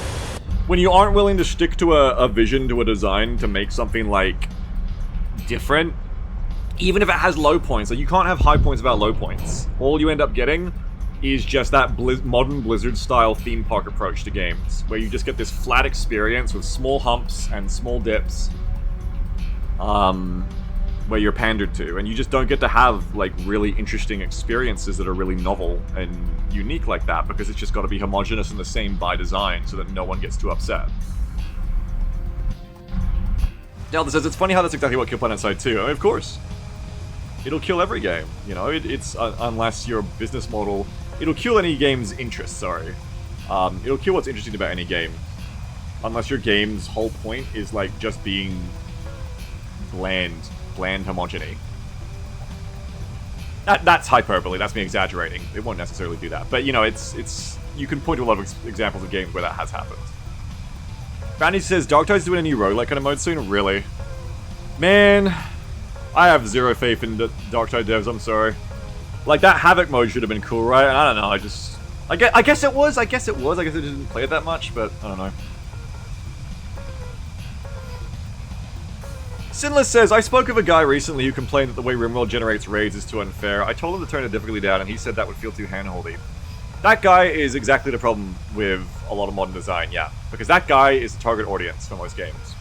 aren't willing to stick to a vision, to a design, to make something, like, different, even if it has low points, like, you can't have high points without low points. All you end up getting is just that modern Blizzard-style theme park approach to games, where you just get this flat experience with small humps and small dips, where you're pandered to, and you just don't get to have, like, really interesting experiences that are really novel and unique like that, because it's just got to be homogenous and the same by design, so that no one gets too upset. Delta says, it's funny how that's exactly what Kill Planet Side 2. I mean, of course. It'll kill every game, you know, it's unless your business model... It'll kill any game's interest, sorry. It'll kill what's interesting about any game. Unless your game's whole point is, like, just being bland homogeny. That's hyperbole, that's me exaggerating. It won't necessarily do that. But, you know, it's you can point to a lot of examples of games where that has happened. Brandy says, Darktide's doing a new roguelike kind of mode soon? Really? Man, I have zero faith in the Darktide devs, I'm sorry. Like, that Havoc mode should have been cool, right? And I don't know, I guess it was, I guess I didn't play it that much, but I don't know. Sinless says, I spoke with a guy recently who complained that the way RimWorld generates raids is too unfair. I told him to turn the difficulty down, and he said that would feel too handholdy. That guy is exactly the problem with a lot of modern design, yeah. Because that guy is the target audience for most games.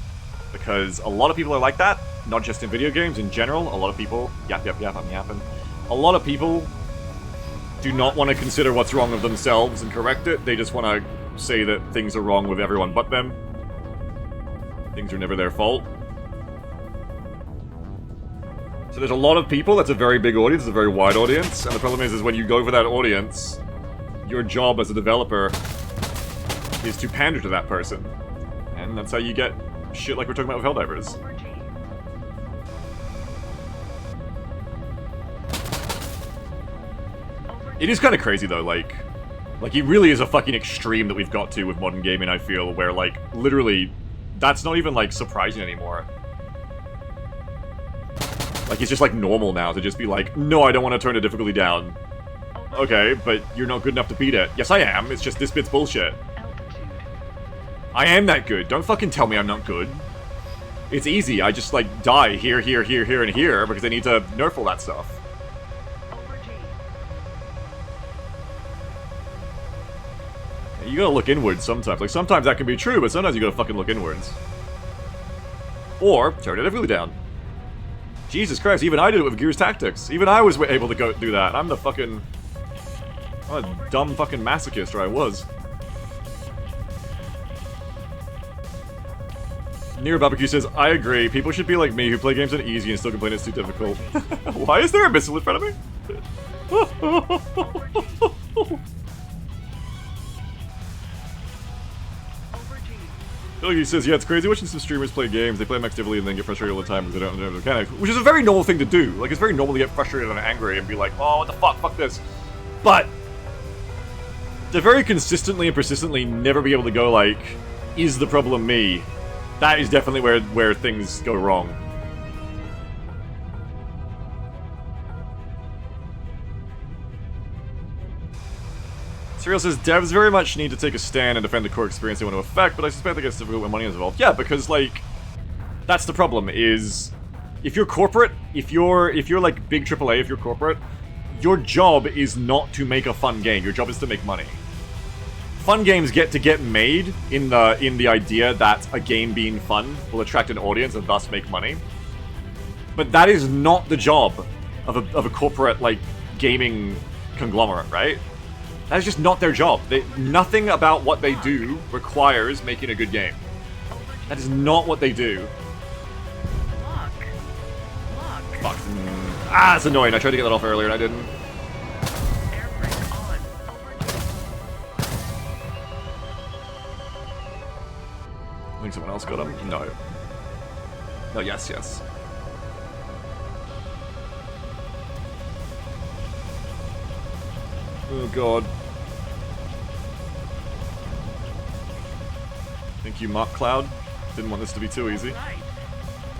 Because a lot of people are like that, not just in video games, in general. A lot of people, yap, I'm yapping. A lot of people do not want to consider what's wrong with themselves and correct it. They just want to say that things are wrong with everyone but them. Things are never their fault. So there's a lot of people, that's a very big audience, it's a very wide audience, and the problem is when you go for that audience, your job as a developer is to pander to that person. And that's how you get shit like we're talking about with Helldivers. It is kind of crazy though, like it really is a fucking extreme that we've got to with modern gaming, I feel, where like, literally, that's not even like surprising anymore. Like, it's just like normal now to just be like, no, I don't want to turn the difficulty down. Okay, but you're not good enough to beat it. Yes, I am. It's just this bit's bullshit. I am that good. Don't fucking tell me I'm not good. It's easy. I just, like, die here, and here because I need to nerf all that stuff. You gotta look inwards sometimes. Like, sometimes that can be true, but sometimes you gotta fucking look inwards. Or, turn the difficulty down. Jesus Christ, even I did it with Gears Tactics. Even I was able to go do that. I'm a dumb fucking masochist, or I was. Near Barbecue says, I agree. People should be like me, who play games on easy and still complain it's too difficult. Why is there a missile in front of me? He says, yeah, it's crazy watching some streamers play games. They play them actively and then get frustrated all the time because they don't know the mechanics. Which is a very normal thing to do. Like, it's very normal to get frustrated and angry and be like, oh, what the fuck this. But to very consistently and persistently never be able to go, like, is the problem me? That is definitely where things go wrong. Serial says, devs very much need to take a stand and defend the core experience they want to affect, but I suspect that gets difficult when money is involved. Yeah, because, like, that's the problem, is if you're corporate, if you're like big AAA, if you're corporate, your job is not to make a fun game. Your job is to make money. Fun games get made in the idea that a game being fun will attract an audience and thus make money. But that is not the job of a corporate like gaming conglomerate, right? That is just not their job. Nothing about what they do requires making a good game. That is not what they do. Look. Fuck. Ah, it's annoying. I tried to get that off earlier and I didn't. Air brake on. Overdue. I think someone else got him. No. No, yes. Oh god. Thank you, Mark Cloud. Didn't want this to be too easy. Right.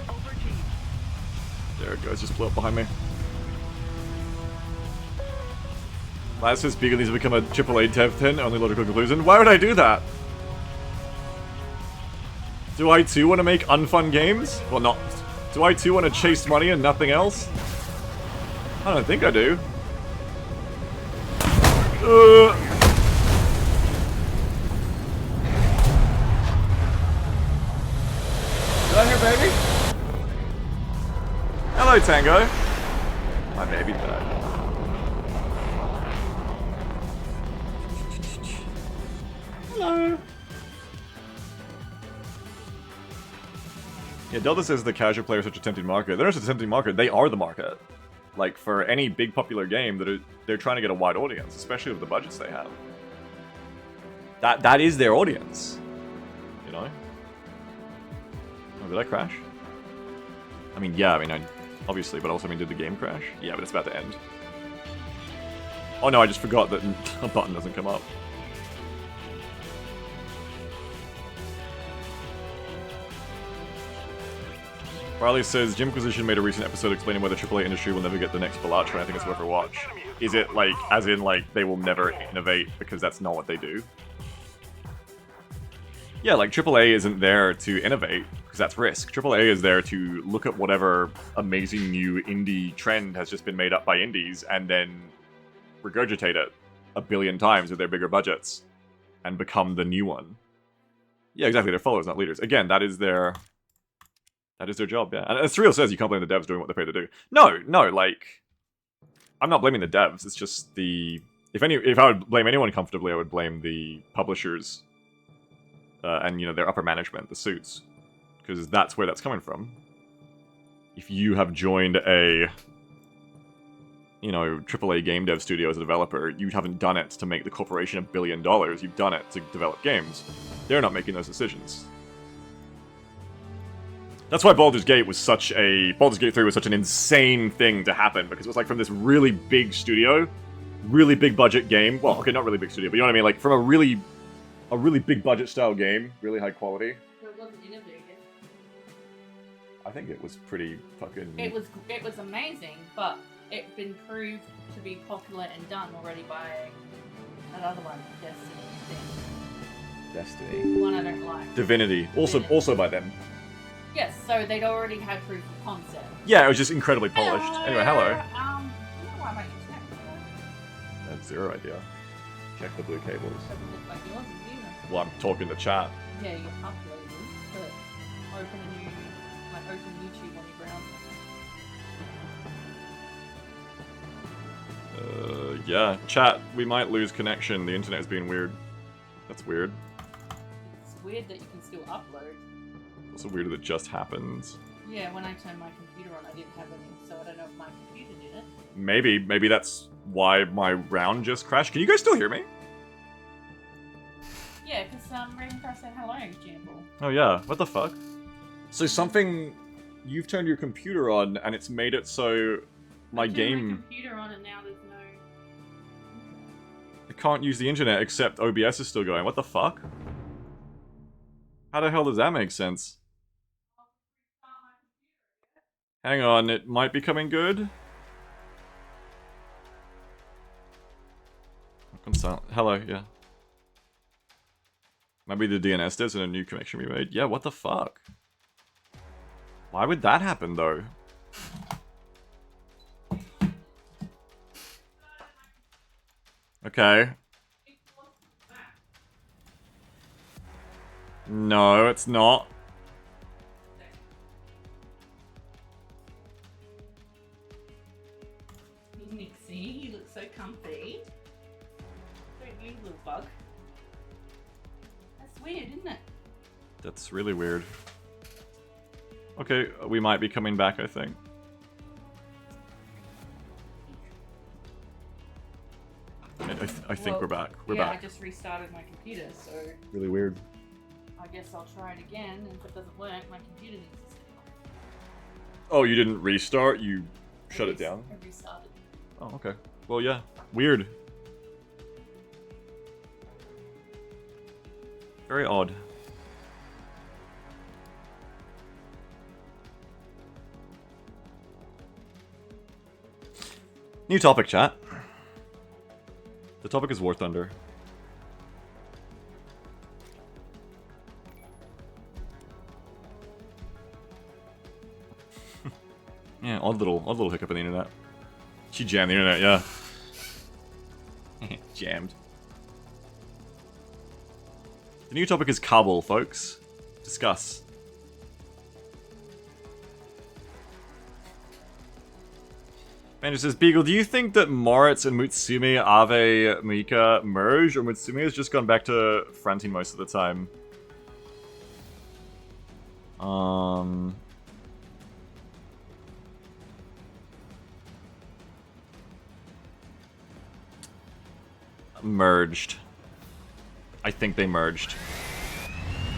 Overdue. There it goes, just blew up behind me. Laz says Beagle needs to become a AAA dev 10, only logical conclusion. Why would I do that? Do I too want to make unfun games? Well, not. Do I too want to chase money and nothing else? I don't think I do. Down here, baby. Hello, Tango. My baby died. Hello. Yeah, Delta says the casual player is such a tempting market. They're not such a tempting market. They are the market. Like, for any big popular game, they're trying to get a wide audience, especially with the budgets they have. That is their audience. You know? Oh, did I crash? I mean, yeah, obviously, but also, did the game crash? Yeah, but it's about to end. Oh no, I just forgot that a button doesn't come up. Riley says, Jimquisition made a recent episode explaining why the AAA industry will never get the next Balatcha, and I think it's worth a watch. Is it like, as in like, they will never innovate because that's not what they do? Yeah, like AAA isn't there to innovate, because that's risk. AAA is there to look at whatever amazing new indie trend has just been made up by indies, and then regurgitate it a billion times with their bigger budgets, and become the new one. Yeah, exactly, they're followers, not leaders. Again, that is their job, yeah. And as Surreal says, you can't blame the devs doing what they're paid to do. No, like, I'm not blaming the devs, it's just the... If I would blame anyone comfortably, I would blame the publishers, and, their upper management, the suits. Because that's where that's coming from. If you have joined a, AAA game dev studio as a developer, you haven't done it to make the corporation $1 billion, you've done it to develop games. They're not making those decisions. That's why Baldur's Gate 3 was such an insane thing to happen, because it was like from this really big studio, really big budget game. Well, okay, not really big studio, but you know what I mean? Like from a really big budget style game, really high quality. But it wasn't innovative. I think it was pretty fucking... It was amazing, but it'd been proved to be popular and done already by another one, Destiny. The one I don't like. Divinity. Also by them. Yes, so they'd already had proof of concept. Yeah, it was just incredibly polished. Anyway, hello. I don't know why my internet was on. I have zero idea. Check the blue cables. Doesn't look like yours either. Well, I'm talking to chat. Yeah, you uploaded, but open YouTube on your browser. Yeah. Chat, we might lose connection. The internet is being weird. That's weird. It's weird that you can still upload. Also weird that it just happens. Yeah, when I turned my computer on, I didn't have any, so I don't know if my computer did it. Maybe that's why my round just crashed. Can you guys still hear me? Yeah, because Ravencroft said hello, Jamble. Oh yeah, what the fuck? So you've turned your computer on and it's made it so my I turned game... my computer on and now there's no... I can't use the internet except OBS is still going. What the fuck? How the hell does that make sense? Hang on, it might be coming good. Hello, yeah. Maybe the DNS does and a new connection we made. Yeah, what the fuck? Why would that happen, though? Okay. No, it's not. Nixie, you look so comfy. Don't you, little bug? That's weird, isn't it? That's really weird. Okay, we might be coming back, I think. I think we're back. We're yeah, back. I just restarted my computer, so Really weird. I guess I'll try it again, and if it doesn't work, my computer needs to stay on. Oh, you didn't restart? You shut it down? I restarted. Oh, okay. Well, yeah. Weird. Very odd. New topic, chat. The topic is War Thunder. Yeah, odd little hiccup in the internet. She jammed the internet, yeah. Jammed. The new topic is Kabul, folks. Discuss. Manager says, Beagle, do you think that Moritz and Mutsumi Ave Mika merge, or Mutsumi has just gone back to fronting most of the time? Merged. I think they merged.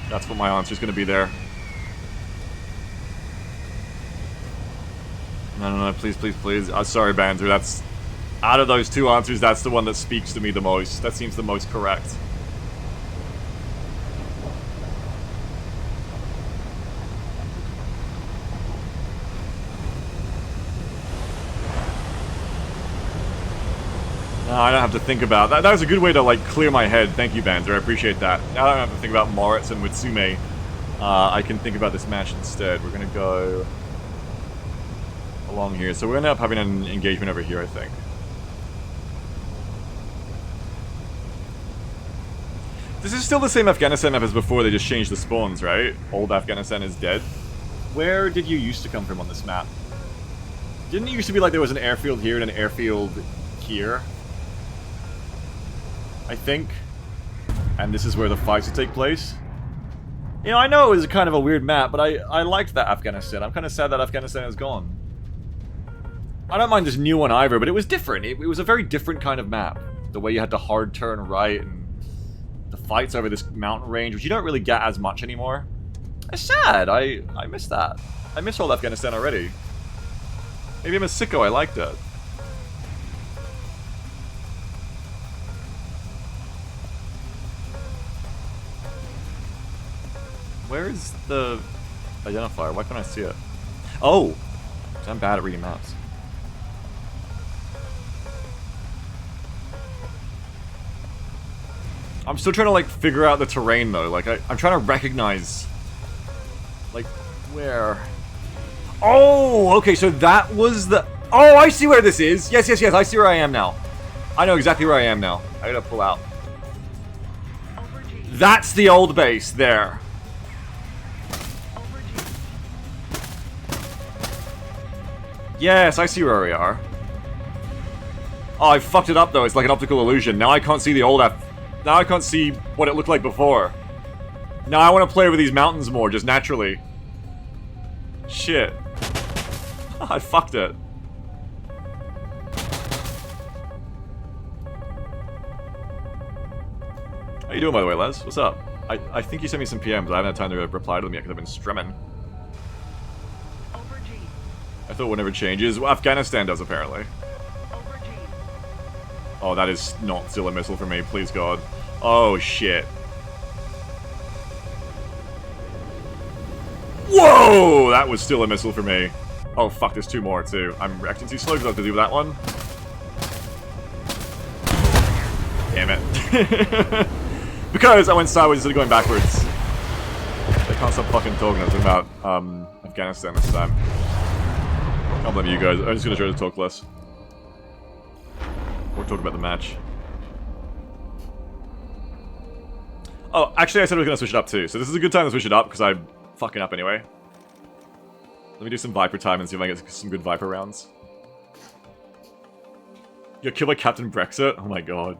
That's what my answer's gonna be there. No, please, please, please. Sorry, Banter, that's... Out of those two answers, that's the one that speaks to me the most. That seems the most correct. No, I don't have to think about that. That was a good way to, like, clear my head. Thank you, Banter. I appreciate that. Now I don't have to think about Moritz and Mutsume. I can think about this match instead. We're gonna go... along here. So we're gonna end up having an engagement over here, I think. This is still the same Afghanistan map as before, they just changed the spawns, right? Old Afghanistan is dead. Where did you used to come from on this map? Didn't it used to be like there was an airfield here and an airfield here? I think. And this is where the fights would take place. You know, I know it was kind of a weird map, but I liked that Afghanistan. I'm kind of sad that Afghanistan is gone. I don't mind this new one either, but it was different. It was a very different kind of map. The way you had to hard turn right and the fights over this mountain range, which you don't really get as much anymore. It's sad. I miss that. I miss old Afghanistan already. Maybe I'm a sicko. I liked it. Where is the identifier? Why can't I see it? Oh! I'm bad at reading maps. I'm still trying to, like, figure out the terrain, though. Like, I'm trying to recognize... Like, where... Oh! Okay, so that was the... Oh, I see where this is! Yes, I see where I am now. I know exactly where I am now. I gotta pull out. That's the old base, there. Yes, I see where we are. Oh, I fucked it up, though. It's like an optical illusion. Now I can't see the old Now I can't see what it looked like before. Now I want to play over these mountains more, just naturally. Shit. I fucked it. How you doing, by the way, Les? What's up? I think you sent me some PMs, but I haven't had time to reply to them yet because I've been streaming. I thought one never changes. Well, Afghanistan does, apparently. Oh, that is not still a missile for me, please God. Oh, shit. Whoa! That was still a missile for me. Oh, fuck, there's two more, too. I'm reacting too slow because I have to do that one. Damn it. Because I went sideways instead of going backwards. They can't stop fucking talking. I was talking about, Afghanistan this time. Can't blame you guys. I'm just gonna try to talk less. Or talk about the match. Oh, actually I said I was gonna switch it up too. So this is a good time to switch it up because I'm fucking up anyway. Let me do some Viper time and see if I get some good Viper rounds. You're killer Captain Brexit? Oh my god.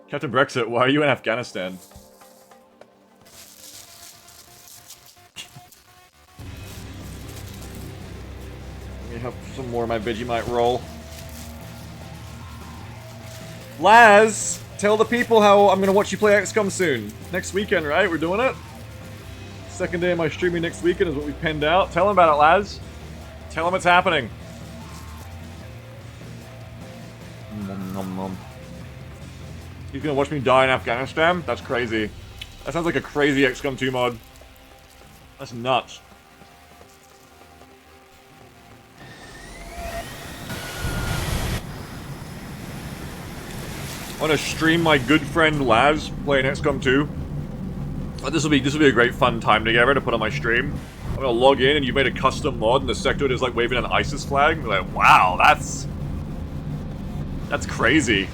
Captain Brexit, why are you in Afghanistan? Let me have some more of my Vegemite roll. Laz! Tell the people how I'm gonna watch you play XCOM soon. Next weekend, right? We're doing it? Second day of my streaming next weekend is what we penned out. Tell them about it, Laz. Tell them it's happening. Nom, nom, nom. He's gonna watch me die in Afghanistan? That's crazy. That sounds like a crazy XCOM 2 mod. That's nuts. I want to stream my good friend Laz playing XCOM 2. This will be a great fun time together to put on my stream. I'm gonna log in and you made a custom mod and the sector is like waving an ISIS flag. We're like, wow, that's crazy.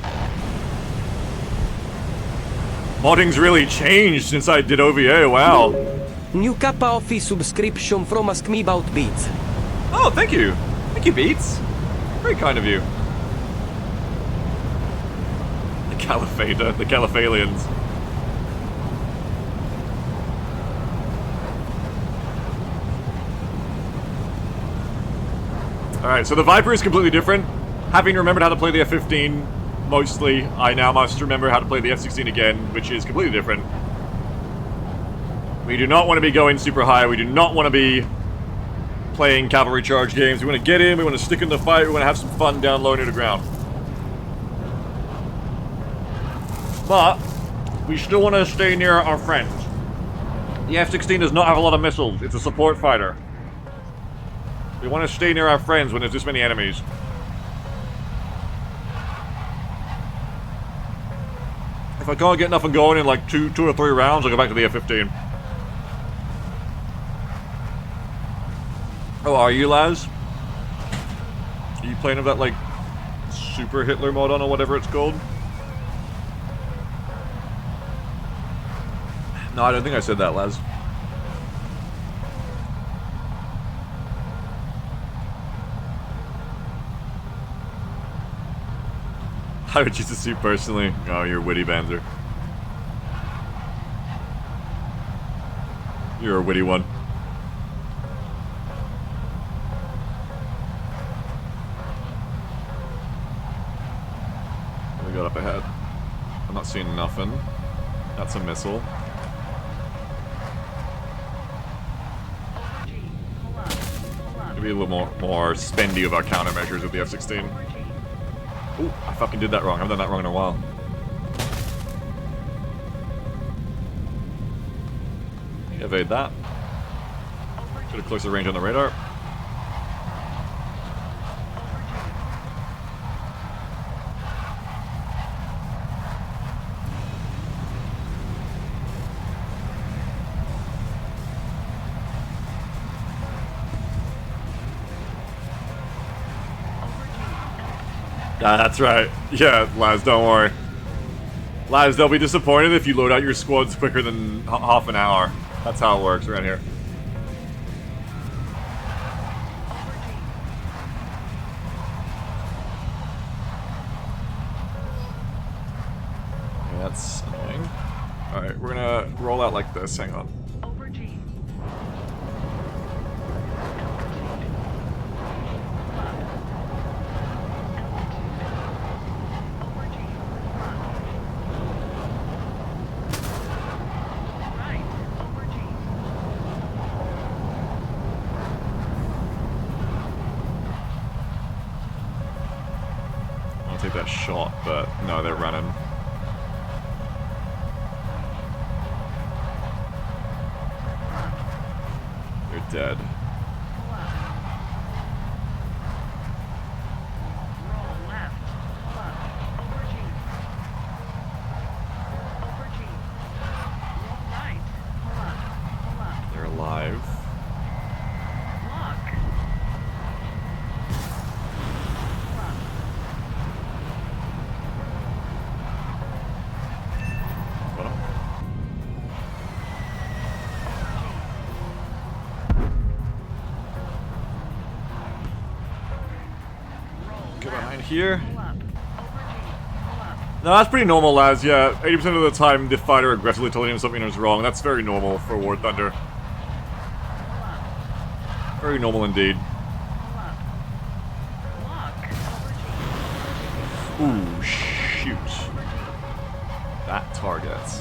Modding's really changed since I did OVA, wow. New Kappa Office subscription from Ask Me About Beats. Oh, thank you. Thank you, Beats. Very kind of you. The Caliphata, the Caliphalians. Alright, so the Viper is completely different. Having remembered how to play the F-15, mostly, I now must remember how to play the F-16 again, which is completely different. We do not want to be going super high, we do not want to be playing cavalry charge games. We want to get in, we want to stick in the fight, we want to have some fun down low near the ground. But, we still want to stay near our friends. The F-16 does not have a lot of missiles, it's a support fighter. We want to stay near our friends when there's this many enemies. If I can't get nothing going in like two or three rounds, I'll go back to the F-15. Oh, are you, Laz? Are you playing with that, like, Super Hitler mod on or whatever it's called? No, I don't think I said that, Laz. I would choose to see personally. Oh, you're witty, Banzer. You're a witty one. What do we got up ahead? I'm not seeing nothing. That's a missile. Maybe a little more spendy of our countermeasures with the F-16. Ooh, I fucking did that wrong. I haven't done that wrong in a while. Evade that. Get a closer range on the radar. That's right. Yeah, Laz, don't worry. Laz, they'll be disappointed if you load out your squads quicker than half an hour. That's how it works around here. Okay, that's annoying. Alright, we're gonna roll out like this. Hang on. That shot, but no, they're running. They're dead. They're alive. Here. No, that's pretty normal, lads, yeah. 80% of the time, the fighter aggressively telling him something is wrong. That's very normal for War Thunder. Very normal indeed. Ooh, shoot. That targets.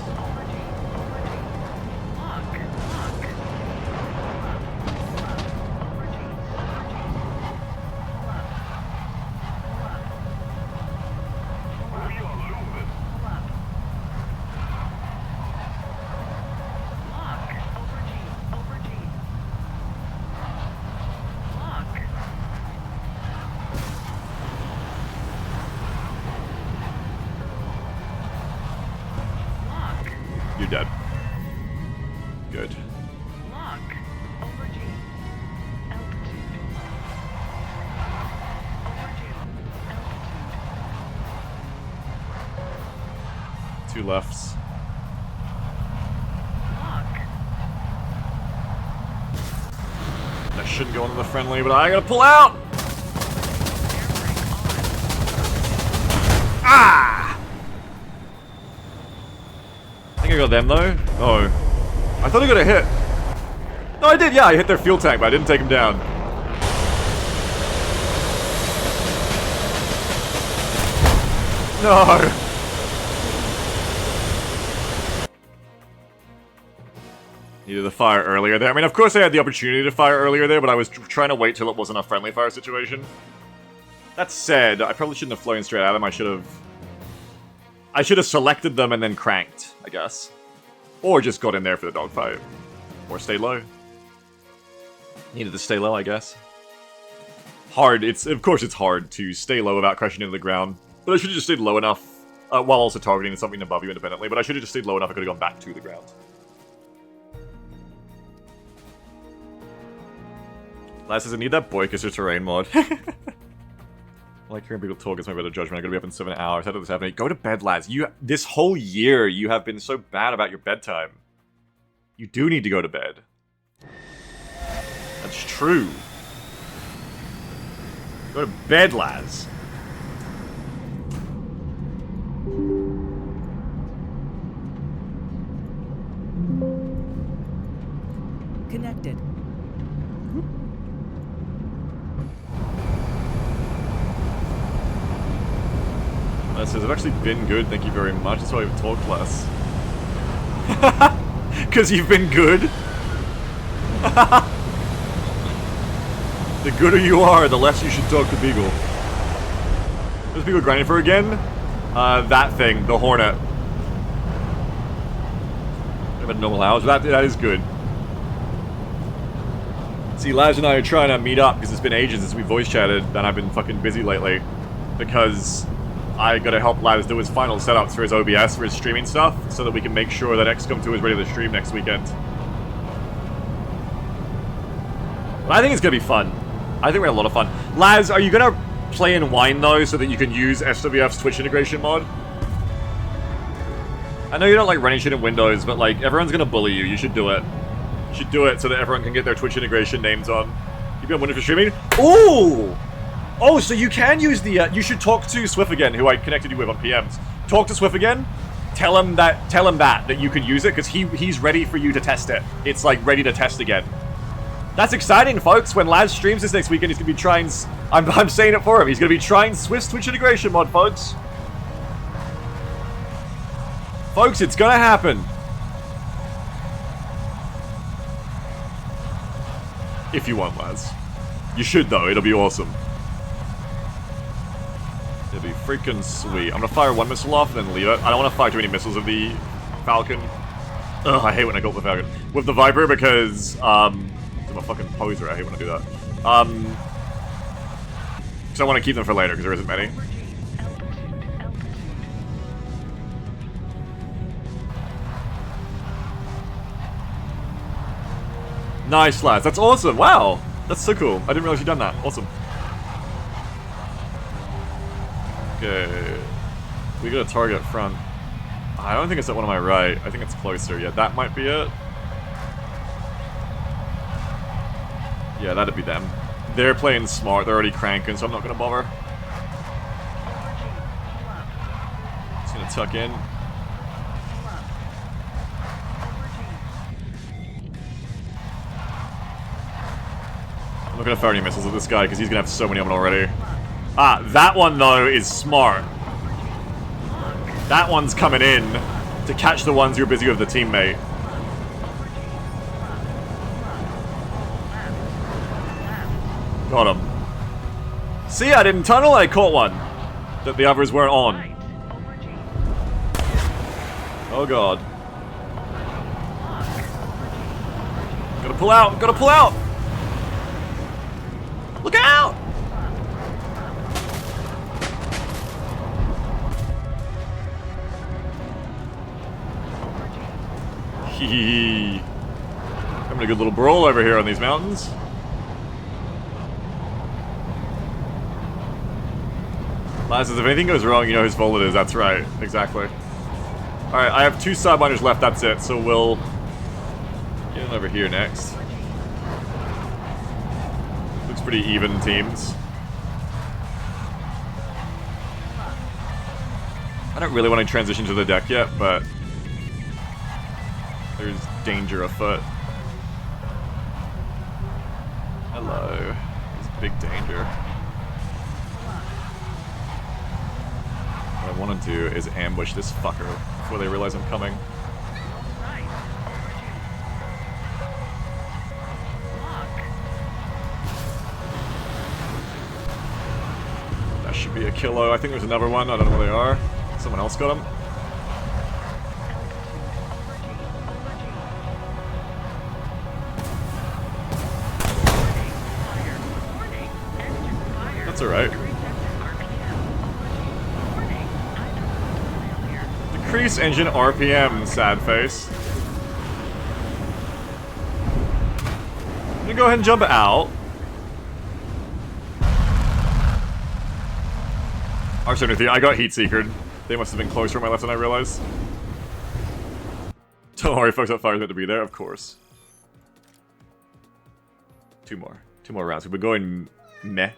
You're dead. Good. Lock. Over G. Altitude. Overdue. Altitude. 2 lefts. Lock. That shouldn't go into the friendly, but I gotta pull out! Ah! I think I got them though. Oh. I thought I got a hit. No, I did, yeah, I hit their fuel tank, but I didn't take them down. No! Needed the fire earlier there. I mean, of course I had the opportunity to fire earlier there, but I was trying to wait till it wasn't a friendly fire situation. That said, I probably shouldn't have flown straight at them. I should have selected them and then cranked, I guess. Or just got in there for the dogfight. Or stayed low. Needed to stay low, I guess. Hard, of course it's hard to stay low without crashing into the ground. But I should have just stayed low enough, while also targeting something above you independently, but I should have just stayed low enough I could have gone back to the ground. Last says I need that boy-kisser terrain mod. I like hearing people talk, it's my better judgment. I'm gonna be up in 7 hours. How did this happen? Go to bed, lads. This whole year, you have been so bad about your bedtime. You do need to go to bed. That's true. Go to bed, lads. Connected. That says, I've actually been good, thank you very much. That's why I've talked less. Because you've been good? The gooder you are, the less you should talk to Beagle. What's Beagle grinding for again? That thing, the Hornet. About normal hours, that is good. See, Laz and I are trying to meet up because it's been ages since we voice chatted, and I've been fucking busy lately. Because I gotta help Laz do his final setups for his OBS for his streaming stuff, so that we can make sure that XCOM 2 is ready to stream next weekend. But I think it's gonna be fun. I think we're having a lot of fun. Laz, are you gonna play in Wine though, so that you can use SWF's Twitch integration mod? I know you don't like running shit in Windows, but like, everyone's gonna bully you. You should do it. You should do it so that everyone can get their Twitch integration names on. You've been winning for streaming? Ooh! Oh, so you can use the, you should talk to Swift again, who I connected you with on PMs. Talk to Swift again, tell him that you can use it, because he's ready for you to test it. It's like, ready to test again. That's exciting, folks. When Laz streams this next weekend, he's gonna be trying, I'm saying it for him, he's gonna be trying Swift's Twitch integration mod, folks. Folks, it's gonna happen. If you want, Laz. You should, though. It'll be awesome. It'll be freaking sweet. I'm gonna fire one missile off and then leave it. I don't want to fire too many missiles of the Falcon. Ugh, I hate when I go with the Falcon. With the Viper because, I'm a fucking poser. I hate when I do that. So I want to keep them for later because there isn't many. Nice, lads. That's awesome. Wow. That's so cool. I didn't realize you'd done that. Awesome. Okay. We got a target up front. I don't think it's at one on my right. I think it's closer. Yeah, that might be it. Yeah, that'd be them. They're playing smart. They're already cranking, so I'm not going to bother. Just going Gonna tuck in. I'm not gonna fire any missiles at this guy because he's gonna have so many of them already. Ah, that one though is smart. That one's coming in to catch the ones you're busy with the teammate. Got him. See, I didn't tunnel, I caught one that the others weren't on. Oh god. Gotta pull out, gotta pull out! Look out! Hee. Having a good little brawl over here on these mountains. Laz says, if anything goes wrong, you know whose fault it is. That's right. Exactly. Alright, I have 2 sidewinders left, that's it. So we'll get in over here next. Looks pretty even teams. I don't really want to transition to the deck yet, but there's danger afoot. Hello. There's big danger. What I want to do is ambush this fucker before they realize I'm coming. That should be a kilo. I think there's another one. I don't know where they are. Someone else got him. That's alright. Decrease engine RPM, sad face. I'm gonna go ahead and jump out. R73, I got heat seekered. They must have been closer on my left than I realized. Don't worry, folks, that fire's meant to be there, of course. 2 more. 2 more rounds. We've been going meh.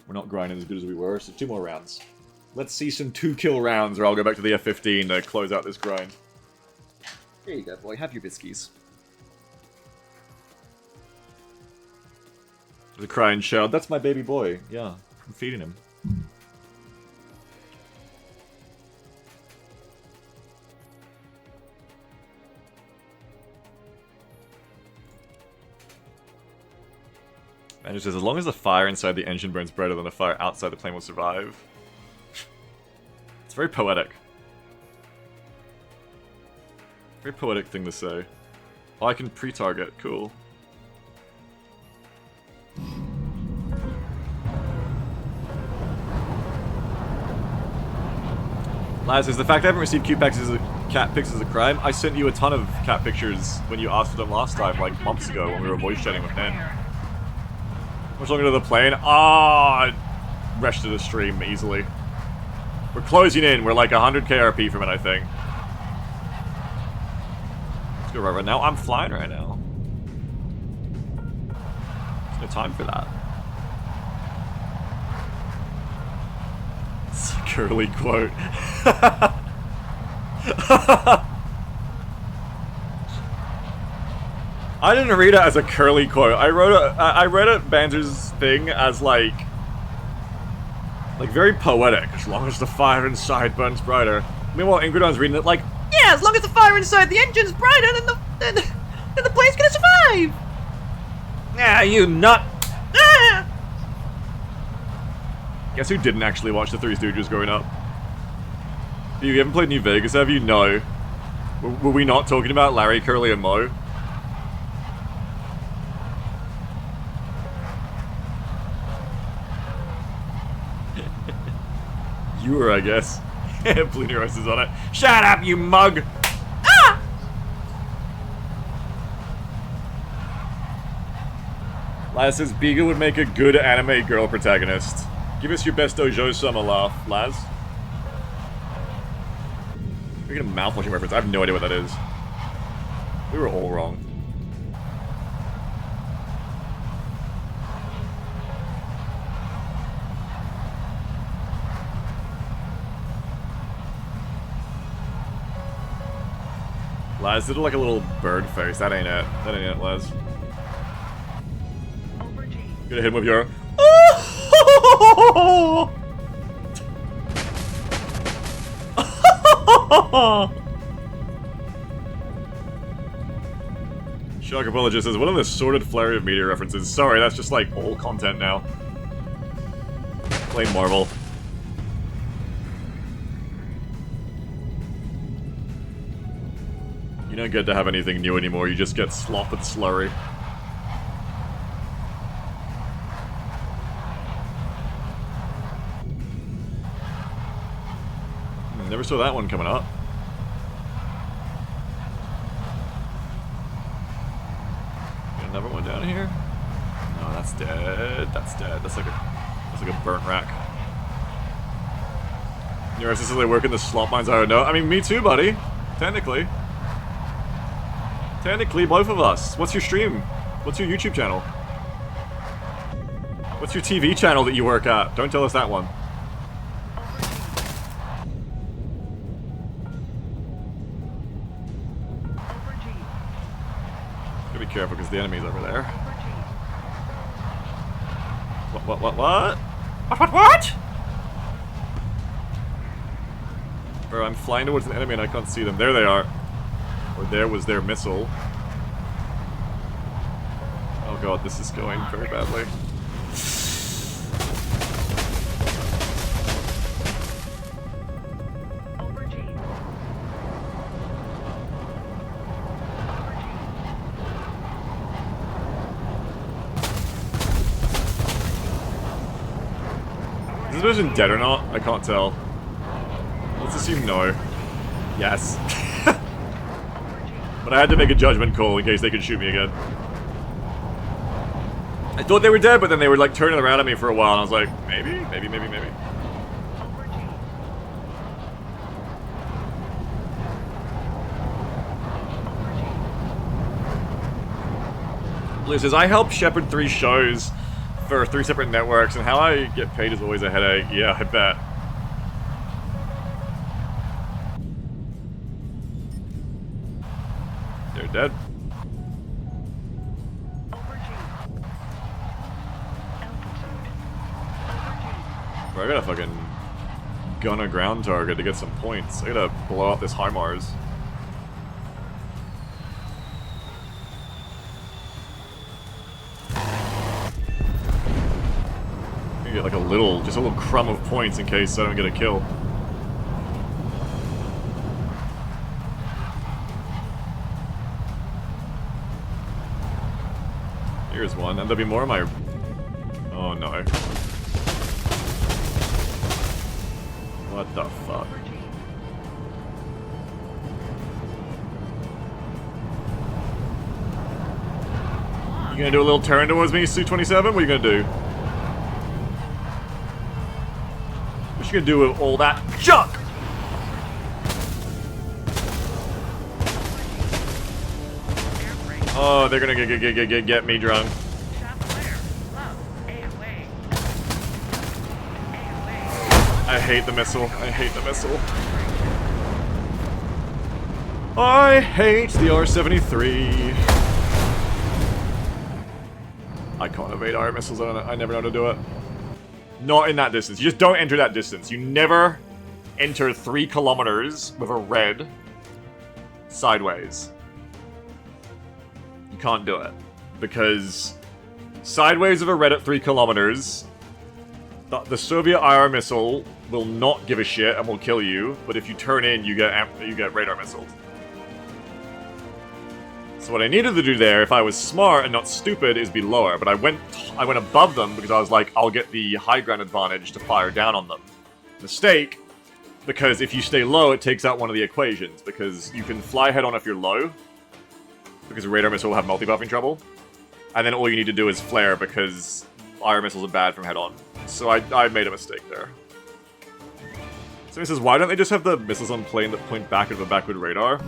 We're not grinding as good as we were, so 2 more rounds. Let's see some 2-kill rounds, or I'll go back to the F-15 to close out this grind. There you go, boy. Have your biskies. The crying child. That's my baby boy. Yeah, I'm feeding him. And it says, as long as the fire inside the engine burns brighter than the fire outside the plane will survive. It's very poetic. Very poetic thing to say. Oh, I can pre-target. Cool. Laz says, the fact I haven't received cute pics is a crime. I sent you a ton of cat pictures when you asked for them last time, like months ago when we were voice chatting with Nen. Much longer to the plane? Ah, rushed to the stream easily. We're closing in. We're like 100 KRP from it, I think. Let's go right now. I'm flying right now. There's no time for that. It's a curly quote. I didn't read it as a curly quote. I read it Banter's thing as like very poetic. As long as the fire inside burns brighter. Meanwhile, Ingridon's reading it like, yeah, as long as the fire inside the engine's brighter, then the plane's gonna survive. Ah, you nut. Ah! Guess who didn't actually watch the Three Stooges growing up? You haven't played New Vegas, have you? No. Were we not talking about Larry, Curly, and Moe? You were, I guess. Blue Neuros is on it. Shut up, you mug! Ah! Laz says, Beagle would make a good anime girl protagonist. Give us your best Dojo summer laugh, Laz. We're getting a mouthwashing reference. I have no idea what that is. We were all wrong. Laz did like a little bird face. That ain't it. That ain't it, Laz. Over G. Gonna hit him with your... Shock Apologist says, what are the sordid flurry of media references? Sorry, that's just like all content now. Plain Marvel. You don't get to have anything new anymore, you just get slop and slurry. Never saw that one coming up. Another one down here? No, that's dead. That's dead. That's like a burnt rack. You're necessarily working the slot mines. I don't know. I mean, me too, buddy. Technically. Technically, both of us. What's your stream? What's your YouTube channel? What's your TV channel that you work at? Don't tell us that one. Over G. Gotta be careful because the enemy's over there. Over G. What? What? Bro, I'm flying towards an enemy and I can't see them. There they are. Or there was their missile. Oh god, this is going very badly. Over G. Is this person dead or not? I can't tell. Let's assume no. Yes. But I had to make a judgment call in case they could shoot me again. I thought they were dead, but then they were like turning around at me for a while, and I was like, maybe. Over G. Blue says, I help shepherd 3 shows for 3 separate networks, and how I get paid is always a headache. Yeah, I bet. They're dead. Over G. Altitude. Over G. Bro, I gotta fucking gun a ground target to get some points. I gotta blow up this HIMARS. I'm gonna get like just a little crumb of points in case I don't get a kill. Here's one, and there'll be more of my... Oh no. What the fuck? Over G. You gonna do a little turn towards me, Su-27? What are you gonna do? What you gonna do with all that junk? Oh, they're gonna get me drunk. Shot flare. Love. AOA. AOA. I hate the missile. I hate the missile. I hate the R-73. I can't evade IR missiles. I never know how to do it. Not in that distance. You just don't enter that distance. You never enter 3 kilometers with a red sideways. You can't do it. Because sideways of a red at 3 kilometers, the Soviet IR missile will not give a shit and will kill you, but if you turn in, you get radar missiles. So what I needed to do there, if I was smart and not stupid, is be lower. But I went above them because I was like, I'll get the high ground advantage to fire down on them. Mistake, because if you stay low, it takes out one of the equations. Because you can fly head on if you're low, because a radar missile will have multi-buffing trouble. And then all you need to do is flare because IR missiles are bad from head on. So I made a mistake there. So he says, why don't they just have the missiles on plane that point back into a backward radar?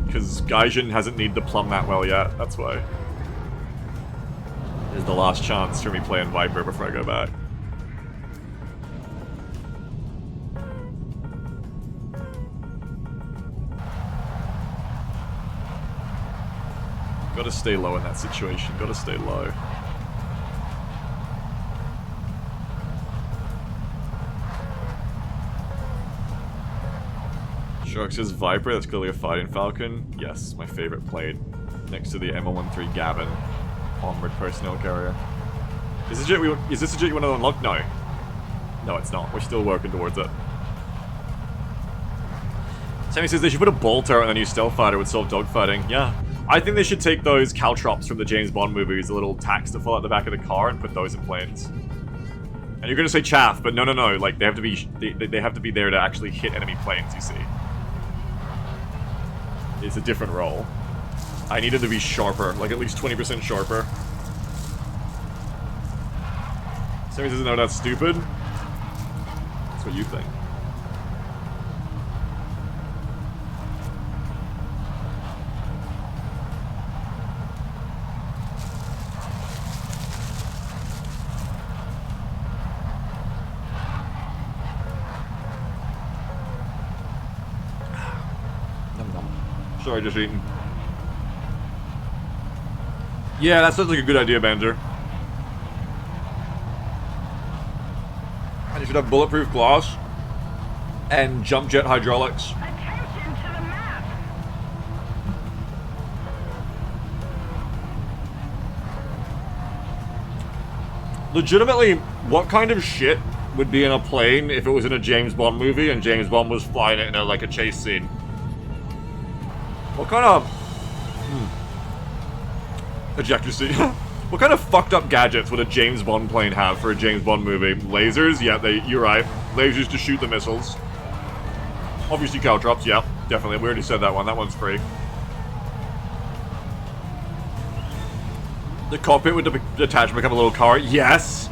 Because Gaijin hasn't needed to plumb that well yet, that's why. This is the last chance for me playing Viper before I go back. Gotta stay low in that situation. Gotta stay low. Shark says Viper, that's clearly a fighting falcon. Yes, my favorite plane. Next to the M113 Gavin. Armored personnel carrier. Is this a jet you want to unlock? No. No, it's not. We're still working towards it. Sammy says they should put a ball turret on the new stealth fighter with solve dogfighting. Yeah. I think they should take those caltrops from the James Bond movies, the little tacks that fall out the back of the car, and put those in planes. And you're gonna say chaff, but no, like they have to be there to actually hit enemy planes, you see. It's a different role. I needed to be sharper, like at least 20% sharper. Sammy says, no, that's stupid. That's what you think. Sorry, just eating. Yeah, that sounds like a good idea, Banter. And you should have bulletproof glass and jump jet hydraulics. Attention to the map. Legitimately, what kind of shit would be in a plane if it was in a James Bond movie and James Bond was flying it in like a chase scene? What kind of... Ejector seat. What kind of fucked up gadgets would a James Bond plane have for a James Bond movie? Lasers? Yeah, you're right. Lasers to shoot the missiles. Obviously caltrops, yeah, definitely. We already said that one. That one's free. The cockpit would detach and become a little car. Yes!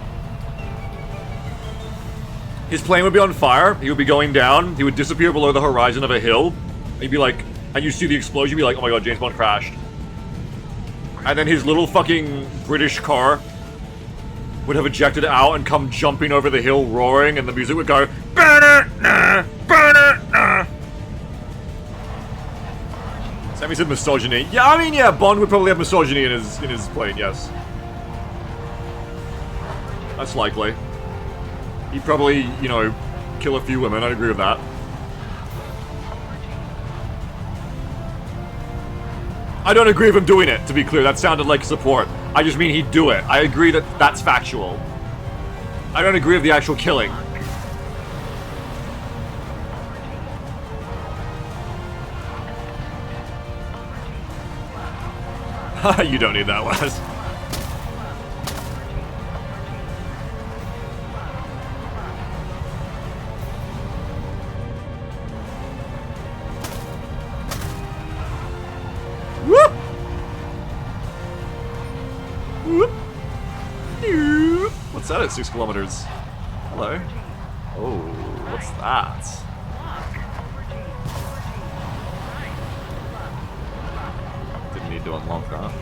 His plane would be on fire. He would be going down. He would disappear below the horizon of a hill. He'd be like... And you see the explosion, you'd be like, oh my god, James Bond crashed. And then his little fucking British car would have ejected out and come jumping over the hill roaring, and the music would go, "Ba-da-na, ba-da-na." Sammy said misogyny. Yeah, I mean, yeah, Bond would probably have misogyny in his plane, yes. That's likely. He'd probably, you know, kill a few women, I'd agree with that. I don't agree with him doing it, to be clear. That sounded like support. I just mean he'd do it. I agree that that's factual. I don't agree with the actual killing. You don't need that, Wes. Whoop! Whoop! What's that at 6 kilometers? Hello? Oh, what's that? Didn't need to unlock that.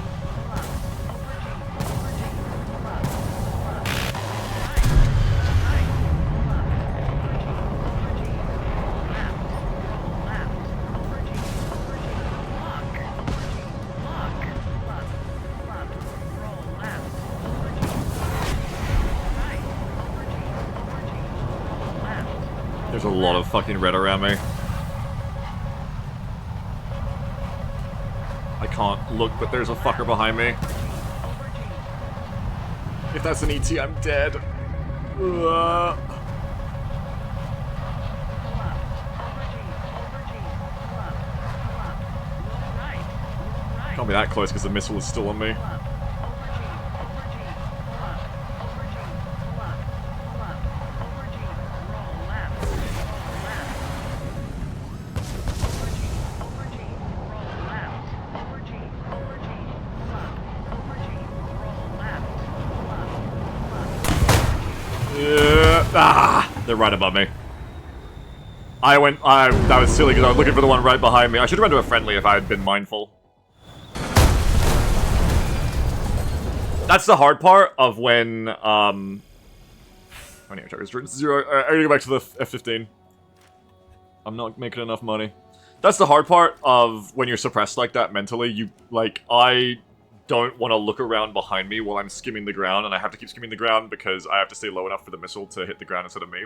There's a lot of fucking red around me. I can't look, but there's a fucker behind me. If that's an ET, I'm dead. Can't be that close because the missile is still on me. They're right above me. That was silly because I was looking for the one right behind me. I should have run to a friendly if I had been mindful. That's the hard part of when, my name tag is 0. I gotta go back to the F-15. I'm not making enough money. That's the hard part of when you're suppressed like that mentally. You, like, I don't want to look around behind me while I'm skimming the ground, and I have to keep skimming the ground because I have to stay low enough for the missile to hit the ground instead of me.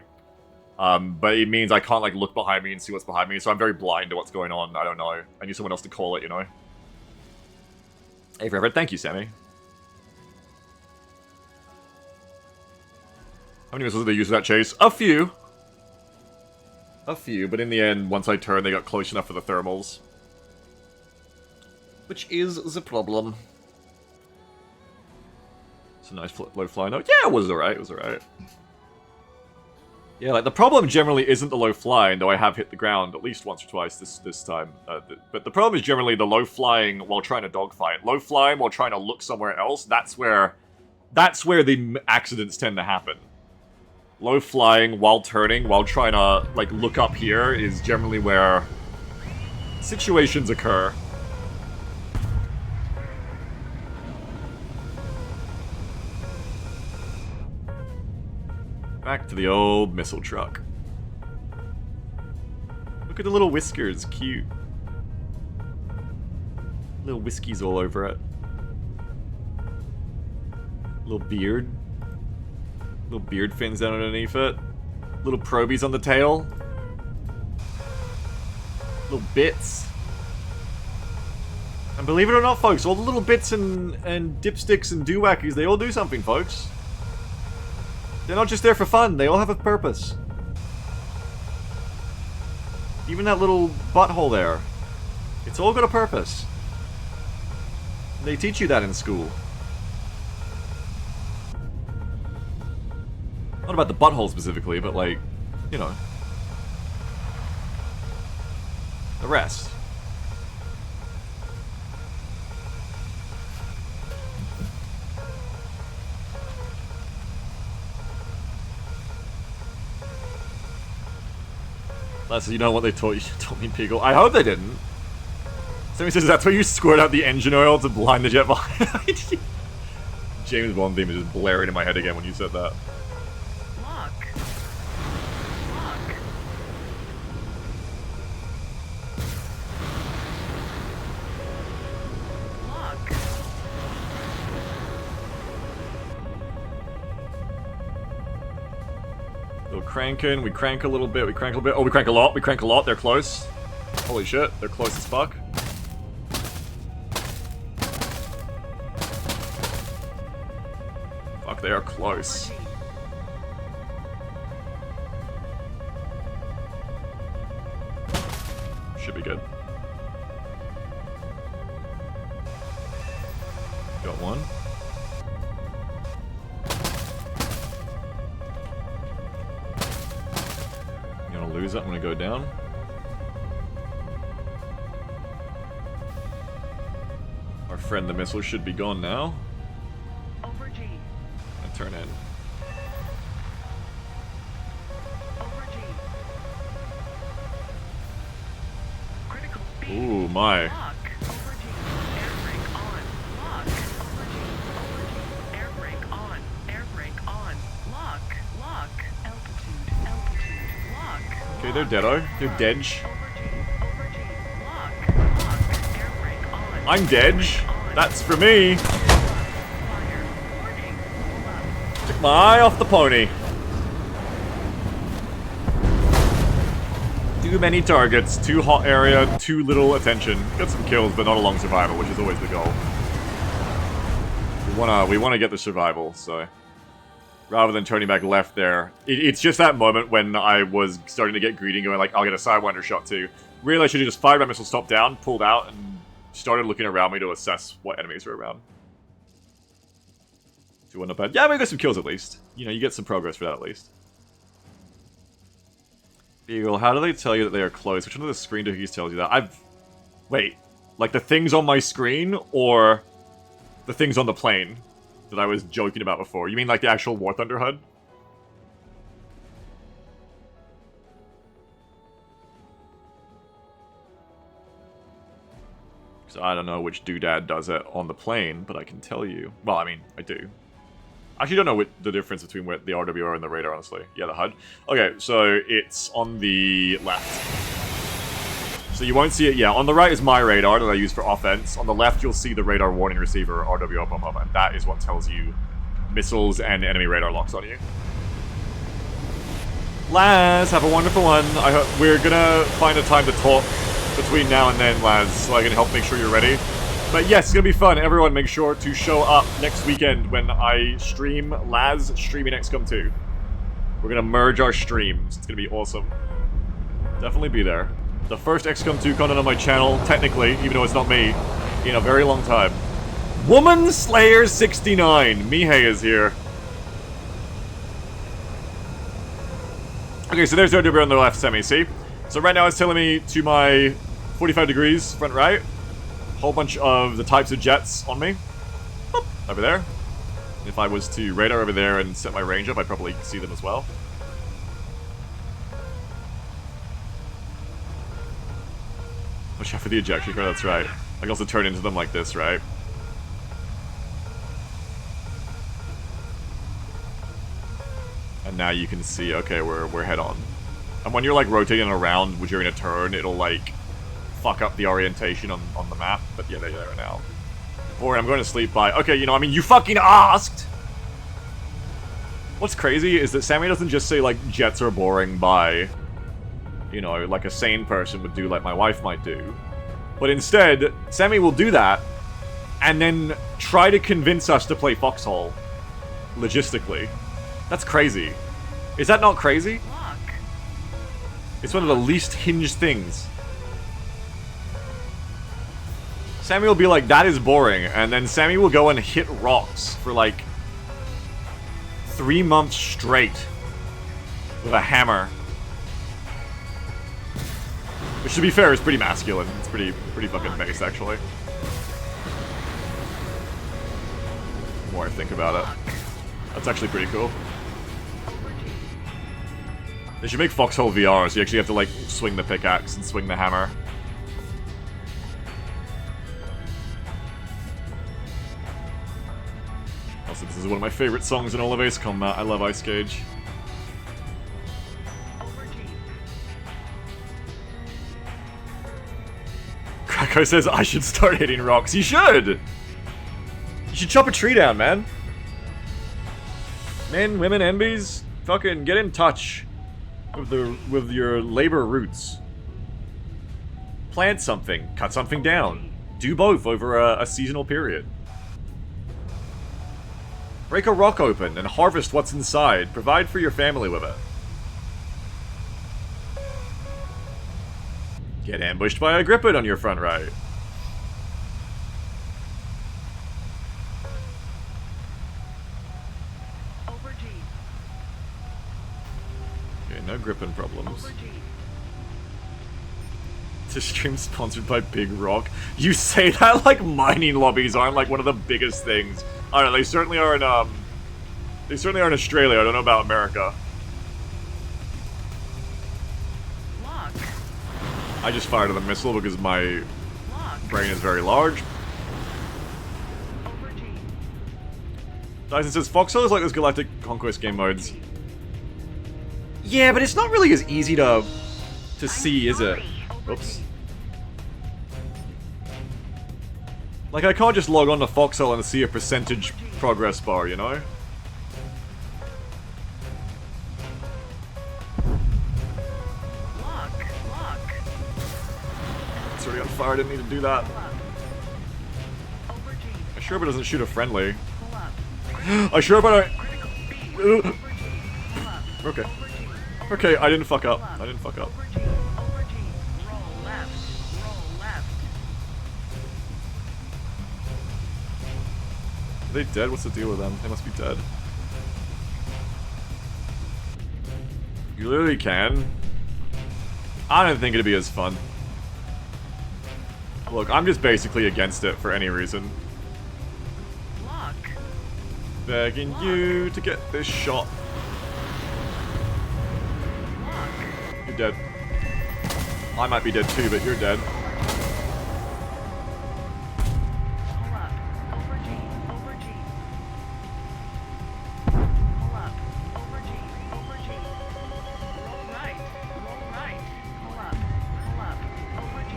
But it means I can't, like, look behind me and see what's behind me, so I'm very blind to what's going on. I don't know. I need someone else to call it, you know? Hey, Reverend, thank you, Sammy. How many missiles did they use for that chase? A few. A few, but in the end, once I turned, they got close enough for the thermals. Which is the problem. It's a nice low fly note. Yeah, it was alright, it was alright. Yeah, like, the problem generally isn't the low flying, though I have hit the ground at least once or twice this time. But the problem is generally the low flying while trying to dogfight. Low flying while trying to look somewhere else, that's where the accidents tend to happen. Low flying while turning, while trying to, like, look up here is generally where situations occur. Back to the old missile truck. Look at the little whiskers, cute. Little whiskies all over it. Little beard. Little beard fins down underneath it. Little probies on the tail. Little bits. And believe it or not, folks, all the little bits and dipsticks and doo-wackies, they all do something, folks. They're not just there for fun, they all have a purpose. Even that little butthole there. It's all got a purpose. They teach you that in school. Not about the butthole specifically, but like, you know. The rest. That's, you know what they taught me, Peagle. I hope they didn't. Somebody says that's where you squirt out the engine oil to blind the jet behind. James Bond theme is just blaring in my head again when you said that. Look. Look. Look. Little cranking, we crank a little bit, we crank a little bit. Oh, we crank a lot, we crank a lot, they're close. Holy shit, they're close as fuck. Fuck, they are close. Should be good. Got one. I'm gonna lose it, I'm gonna go down. Our friend the missile should be gone now. Over G. And turn in. Over G. Critical speed. Ooh, my. Lock. Over G. Air brake on. Lock. Over G. Over G. Air brake on. Air brake on. Lock. Lock. Altitude. Altitude. Lock. Okay, they're deado. They're dej. Over G. Over G. Lock. Lock. Air brake on. I'm dej. That's for me. Fire. Warning. Pull up. Took my eye off the pony. Too many targets, too hot area, too little attention. Got some kills, but not a long survival, which is always the goal. We wanna get the survival, so rather than turning back left there, it's just that moment when I was starting to get greedy, and going like, I'll get a sidewinder shot too. Really, I should have just fired my missile, stopped down, pulled out, and started looking around me to assess what enemies were around. 2-1 not bad. Yeah, we got some kills at least. You know, you get some progress for that at least. Beagle, how do they tell you that they are close? Which one of the screen doohies tells you that? Wait, like the things on my screen, or the things on the plane that I was joking about before? You mean like the actual War Thunder HUD? So I don't know which doodad does it on the plane, but I can tell you. Well, I mean, I do. I actually don't know what the difference between the RWR and the radar, honestly. Yeah, the HUD. Okay, so it's on the left. So you won't see it yet. On the right is my radar that I use for offense. On the left, you'll see the radar warning receiver, RW up, and that is what tells you missiles and enemy radar locks on you. Laz, have a wonderful one. I hope we're gonna find a time to talk between now and then, Laz, so I can help make sure you're ready. But yes, it's gonna be fun. Everyone, make sure to show up next weekend when I stream Laz streaming XCOM 2. We're gonna merge our streams. It's gonna be awesome. Definitely be there. The first XCOM 2 content on my channel, technically, even though it's not me, in a very long time. Woman Slayer 69. Mihei is here. Okay, so there's RW on the left semi, see? So right now it's telling me to my 45 degrees, front right. Whole bunch of the types of jets on me. Boop, over there. If I was to radar over there and set my range up, I'd probably see them as well. Watch out for the ejection car, that's right. I can also turn into them like this, right? And now you can see, okay, we're head on. And when you're like rotating around during a turn, it'll like fuck up the orientation on the map. But yeah, there you are now. Or I'm going to sleep by. Okay, you know, I mean, you fucking asked! What's crazy is that Sammy doesn't just say like jets are boring by, you know, like a sane person would do, like my wife might do. But instead, Sammy will do that and then try to convince us to play Foxhole. Logistically. That's crazy. Is that not crazy? Lock. It's one of the least hinged things. Sammy will be like, that is boring, and then Sammy will go and hit rocks for like 3 months straight with a hammer. Which, to be fair, is pretty masculine. It's pretty fucking base, actually. The more I think about it. That's actually pretty cool. They should make Foxhole VR, so you actually have to, like, swing the pickaxe and swing the hammer. Also, this is one of my favorite songs in all of Ace Combat. I love Ice Cage. Krako says I should start hitting rocks. You should! You should chop a tree down, man. Men, women, NBs, fucking get in touch with your labor roots. Plant something, cut something down. Do both over a seasonal period. Break a rock open and harvest what's inside. Provide for your family with it. Get ambushed by a Grippin on your front right. Okay, no Grippin problems. This stream sponsored by Big Rock. You say that like mining lobbies aren't like one of the biggest things. I don't know, they certainly are in Australia. I don't know about America. Lock. I just fired a missile because my brain is very large. Dyson says Foxhole is like those Galactic Conquest game modes. Yeah, but it's not really as easy to see, is it? Oops. Like, I can't just log on to Foxhole and see a percentage progress bar, you know? Lock. It's already on fire, I didn't need to do that. I sure hope it doesn't shoot a friendly. I sure hope I don't... Okay. Okay, I didn't fuck up. I didn't fuck up. Roll left. Are they dead? What's the deal with them? They must be dead. You literally can. I don't think it'd be as fun. Look, I'm just basically against it for any reason. Lock. Begging you to get this shot. You're dead. I might be dead too, but you're dead. Pull up. Over G. Pull up. Over G. Roll right. Pull up. Over G.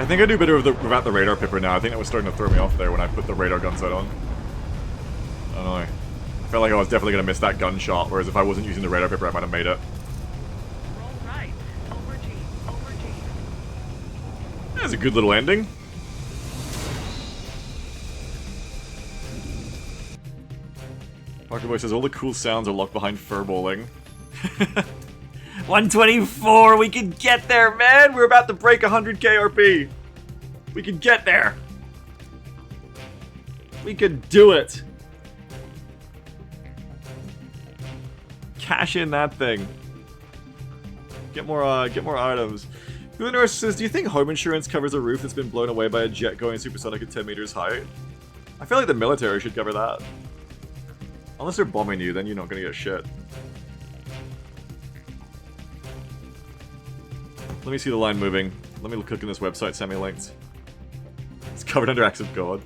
I think I do better without the radar pipper now. I think that was starting to throw me off there when I put the radar gun sight on. I don't know. I felt like I was definitely going to miss that gunshot, whereas if I wasn't using the radar pipper, I might have made it. Roll right. Over G. Over G. That's a good little ending. Parker Boy says all the cool sounds are locked behind furballing. 124, we can get there, man! We're about to break 100 KRP. We can get there. We can do it. Cash in that thing. Get more items. The nurse says, do you think home insurance covers a roof that's been blown away by a jet going supersonic at 10 meters height? I feel like the military should cover that. Unless they're bombing you, then you're not gonna get shit. Let me see the line moving. Let me click on this website semi-linked. It's covered under acts of God.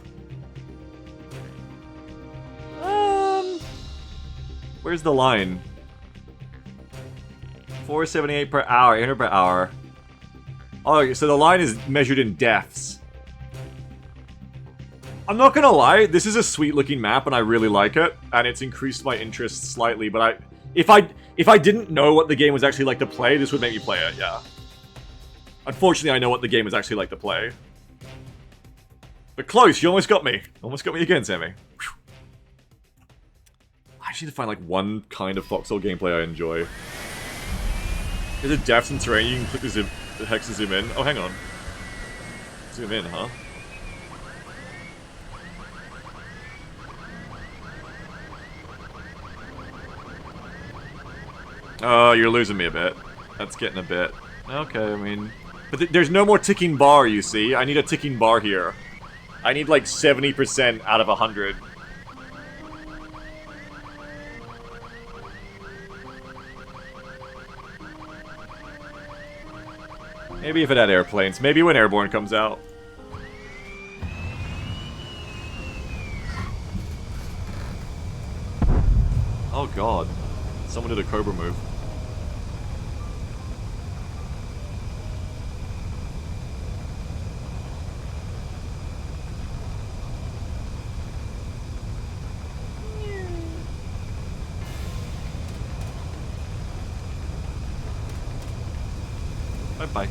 Where's the line? 478 per hour, 800 per hour. Oh, so the line is measured in deaths. I'm not gonna lie, this is a sweet looking map and I really like it, and it's increased my interest slightly, but if I didn't know what the game was actually like to play, this would make me play it, yeah. Unfortunately, I know what the game is actually like to play. But close, you almost got me. Almost got me again, Sammy. Whew. I just need to find like one kind of Foxhole gameplay I enjoy. Is it depths and terrain? You can click the hex to zoom in. Oh, hang on. Zoom in, huh? Oh, you're losing me a bit. That's getting a bit... Okay, I mean... But there's no more ticking bar, you see. I need a ticking bar here. I need like 70% out of 100. Maybe if it had airplanes. Maybe when Airborne comes out. Oh god. Someone did a Cobra move. Bye-bye.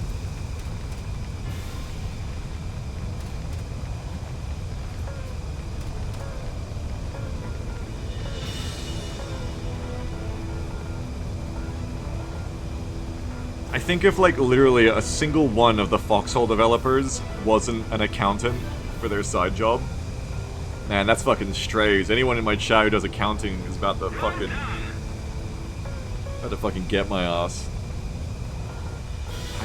I think if, like, literally a single one of the Foxhole developers wasn't an accountant for their side job, man, that's fucking strays. Anyone in my chat who does accounting is about to fucking get my ass.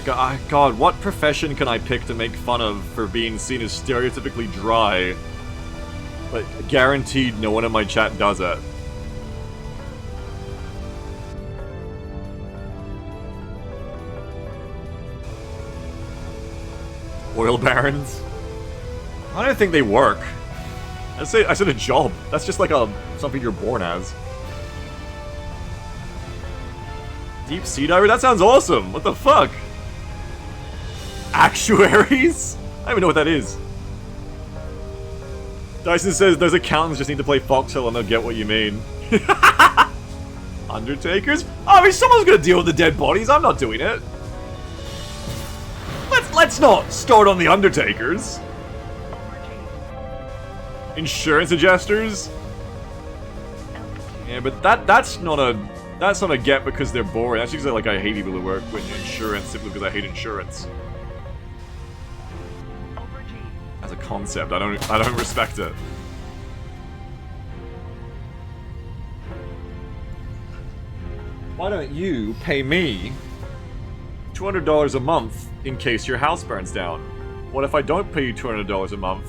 God, what profession can I pick to make fun of for being seen as stereotypically dry? But guaranteed no one in my chat does it. Oil barons? I don't think they work. I said a job. That's just like something you're born as. Deep sea diver? That sounds awesome! What the fuck? Actuaries? I don't even know what that is. Dyson says those accountants just need to play Foxhole and they'll get what you mean. Undertakers? Oh, I mean, someone's gonna deal with the dead bodies. I'm not doing it. Let's not start on the Undertakers. Insurance adjusters? Yeah, but that's not a get because they're boring. That's usually like I hate people who work with insurance simply because I hate insurance. As a concept, I don't respect it. Why don't you pay me $200 a month in case your house burns down? What if I don't pay you $200 a month?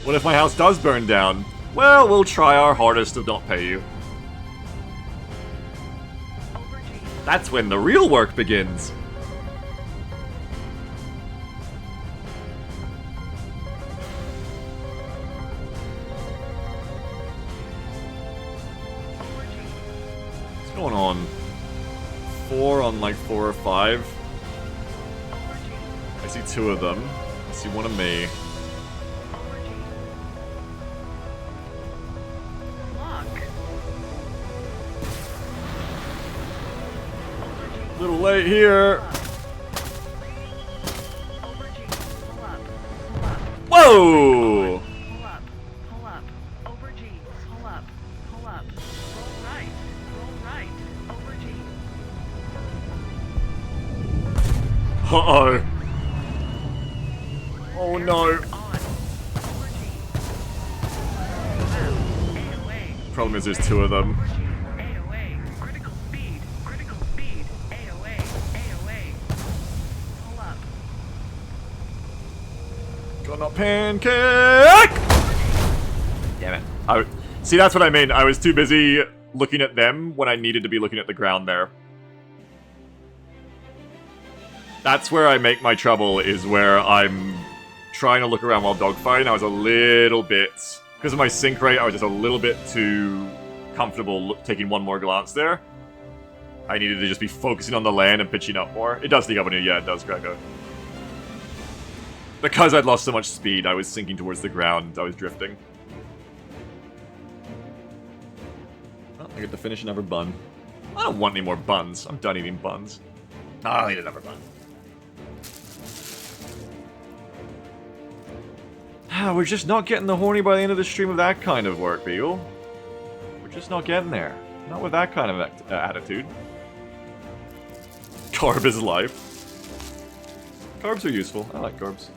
What if my house does burn down? Well, we'll try our hardest to not pay you. That's when the real work begins. What's going on? on like 4 or 5. Overdue. I see 2 of them. I see one of me. Overdue. Lock. Overdue. Little late here. Overdue. Pull up. Pull up. Whoa! Pull up. Pull up. Overdue. Pull up. Pull up. Roll right. Roll right. Overdue. Uh-oh. Oh no. On. Overdue. AOA. Problem is there's 2 of them. Overdue. AOA. Critical speed. Critical speed. AOA. AOA. Pull up. Gonna pancake! Damn it. See, that's what I mean. I was too busy looking at them when I needed to be looking at the ground there. That's where I make my trouble, is where I'm trying to look around while dogfighting. I was a little bit... Because of my sync rate, I was just a little bit too comfortable taking one more glance there. I needed to just be focusing on the land and pitching up more. It does sneak up on you. Yeah, it does, Gregor. Because I'd lost so much speed, I was sinking towards the ground. I was drifting. Oh, I get to finish another bun. I don't want any more buns. I'm done eating buns. No, I'll eat another bun. We're just not getting the horny by the end of the stream of that kind of work, Beagle. We're just not getting there. Not with that kind of attitude. Carb is life. Carbs are useful. I like carbs.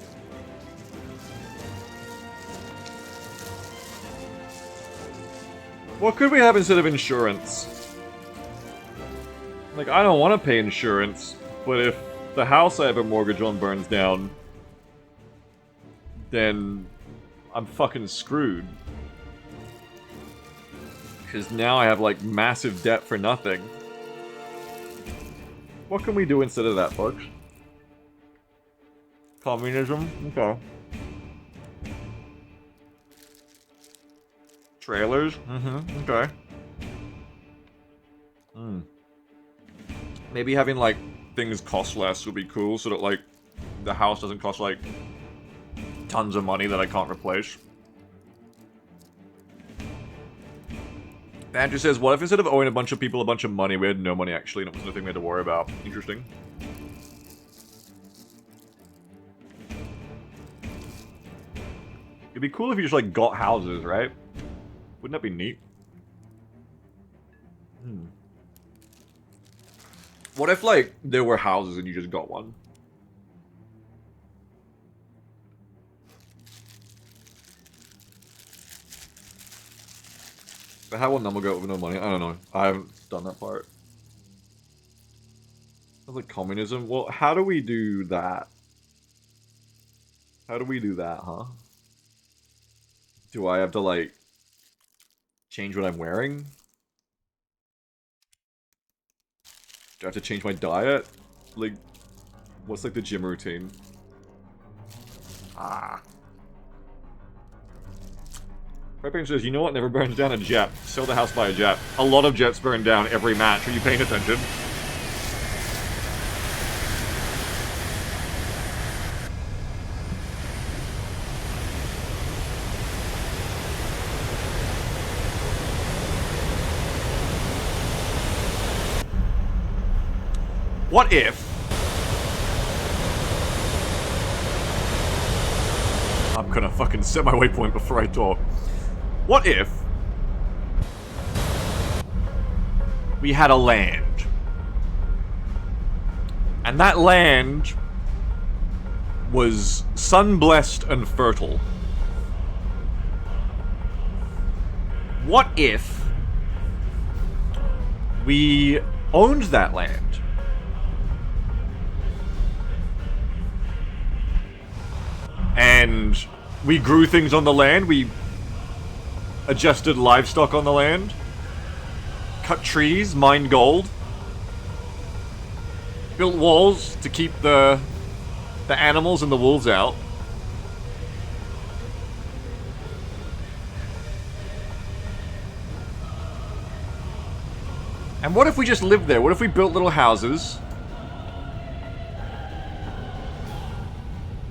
What could we have instead of insurance? Like, I don't want to pay insurance, but if the house I have a mortgage on burns down, then I'm fucking screwed. Because now I have, like, massive debt for nothing. What can we do instead of that, folks? Communism? Okay. Trailers? Mm-hmm. Okay. Maybe having, like, things cost less would be cool, so that, like, the house doesn't cost, like, tons of money that I can't replace. Andrew says, what if instead of owing a bunch of people a bunch of money, we had no money actually, and it was nothing we had to worry about? Interesting. It'd be cool if you just, like, got houses, right? Wouldn't that be neat? What if, like, there were houses and you just got one? But how will Numble go with no money? I don't know. I haven't done that part. Sounds like communism. Well, how do we do that? How do we do that, huh? Do I have to, like, change what I'm wearing? Do I have to change my diet? Like, what's, like, the gym routine? Prepping says, you know what never burns down? A jet. Sell the house by a jet. A lot of jets burn down every match. Are you paying attention? What if... I'm gonna fucking set my waypoint before I talk. What if we had a land, and that land was sun-blessed and fertile? What if we owned that land? And we grew things on the land, we adjusted livestock on the land, cut trees, mined gold, built walls to keep the animals and the wolves out. And what if we just lived there? What if we built little houses?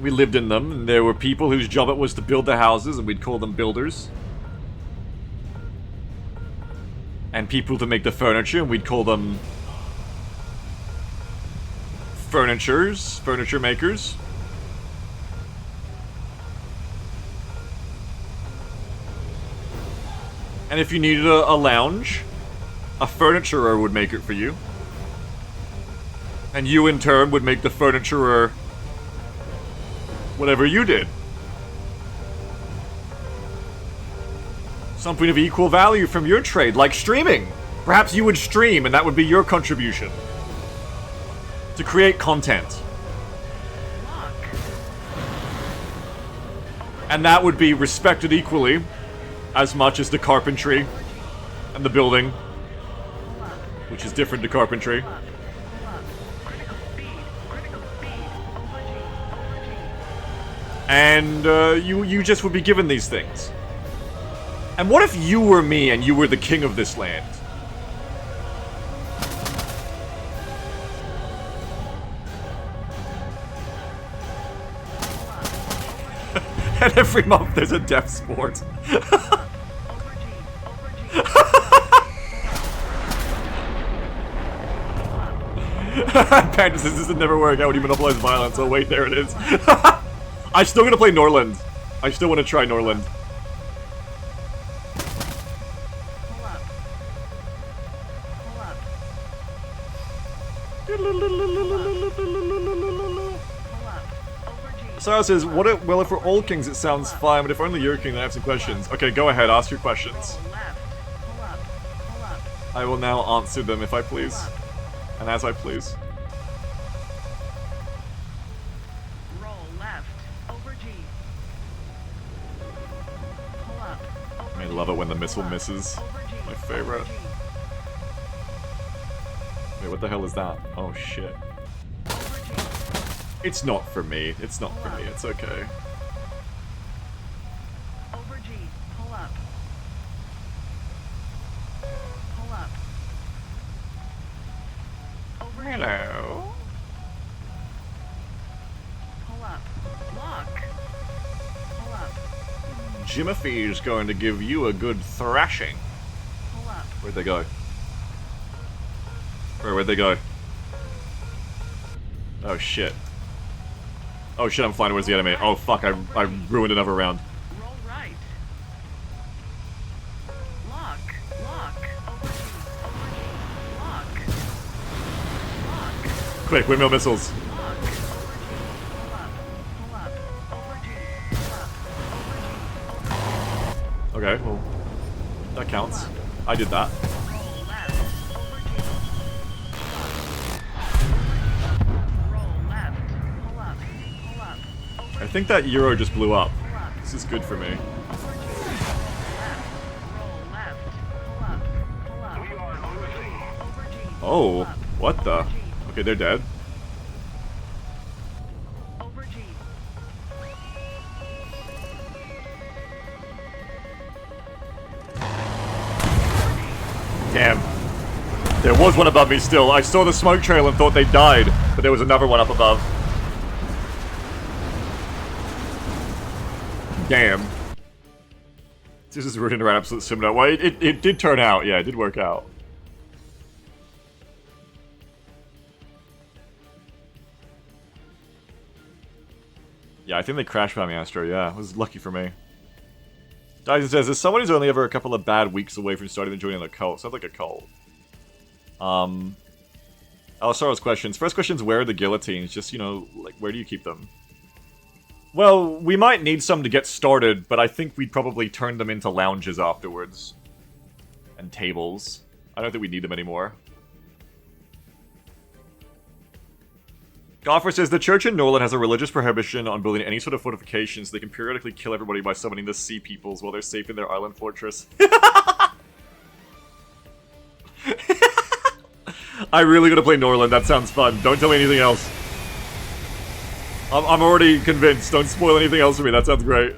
We lived in them, and there were people whose job it was to build the houses, and we'd call them builders. And people to make the furniture, and we'd call them furniture makers. And if you needed a lounge, a furniturer would make it for you. And you in turn would make the furniturer whatever you did. Something of equal value from your trade, like streaming. Perhaps you would stream and that would be your contribution. To create content. And that would be respected equally as much as the carpentry and the building, which is different to carpentry. And you just would be given these things. And what if you were me and you were the king of this land? And every month there's a death sport. Panda says this would never work. How would you monopolize violence? Oh wait, there it is. I'm still gonna play Norland. I still want to try Norland. Sarah says, "What? Well, if we're all kings, it sounds fine. But if only you're king, then I have some questions." Okay, go ahead. Ask your questions. I will now answer them if I please, and as I please. Roll left. Over G. Pull up. Over I love it when the missile misses. Over G. My favorite. Over G. Wait, what the hell is that? Oh shit. It's not for me. It's not for me. It's okay. Over G. Pull up. Pull up. Over G. Hello. Pull up. Lock. Pull up. Jimothy is going to give you a good thrashing. Pull up. Where'd they go? Where'd they go? Oh shit. Oh shit, I'm flying towards the enemy. Oh fuck, I ruined another round. Roll right. Lock. Lock. Over G. Over G. Lock. Lock. Quick, windmill missiles. Lock. Over G. Pull up. Pull up. Over G. Pull up. Over G. Okay, well, that counts. I did that. Roll left. Over G. Roll left. Pull up. Pull up. Over I think that Euro just blew up. Pull up. This is good for me. Over G. Roll left. Pull up. Pull up. We are losing. Over G. Oh, Pull up. what the? Over G. Okay, they're dead. Over G. Damn. There was one above me still. I saw the smoke trail and thought they died, but there was another one up above. Damn. This is rooting around absolute similar. Well, it did turn out. Yeah, it did work out. Yeah, I think they crashed by me, Astro. Yeah, it was lucky for me. Dyson says, as someone who's only ever a couple of bad weeks away from starting and joining a cult. Sounds like a cult. I'll start with questions. First question's, where are the guillotines? Just, you know, like, where do you keep them? Well, we might need some to get started, but I think we'd probably turn them into lounges afterwards. And tables. I don't think we need them anymore. Goffer says, the church in Norland has a religious prohibition on building any sort of fortifications. So they can periodically kill everybody by summoning the sea peoples while they're safe in their island fortress. I really gonna play Norland. That sounds fun. Don't tell me anything else. I'm already convinced. Don't spoil anything else for me. That sounds great.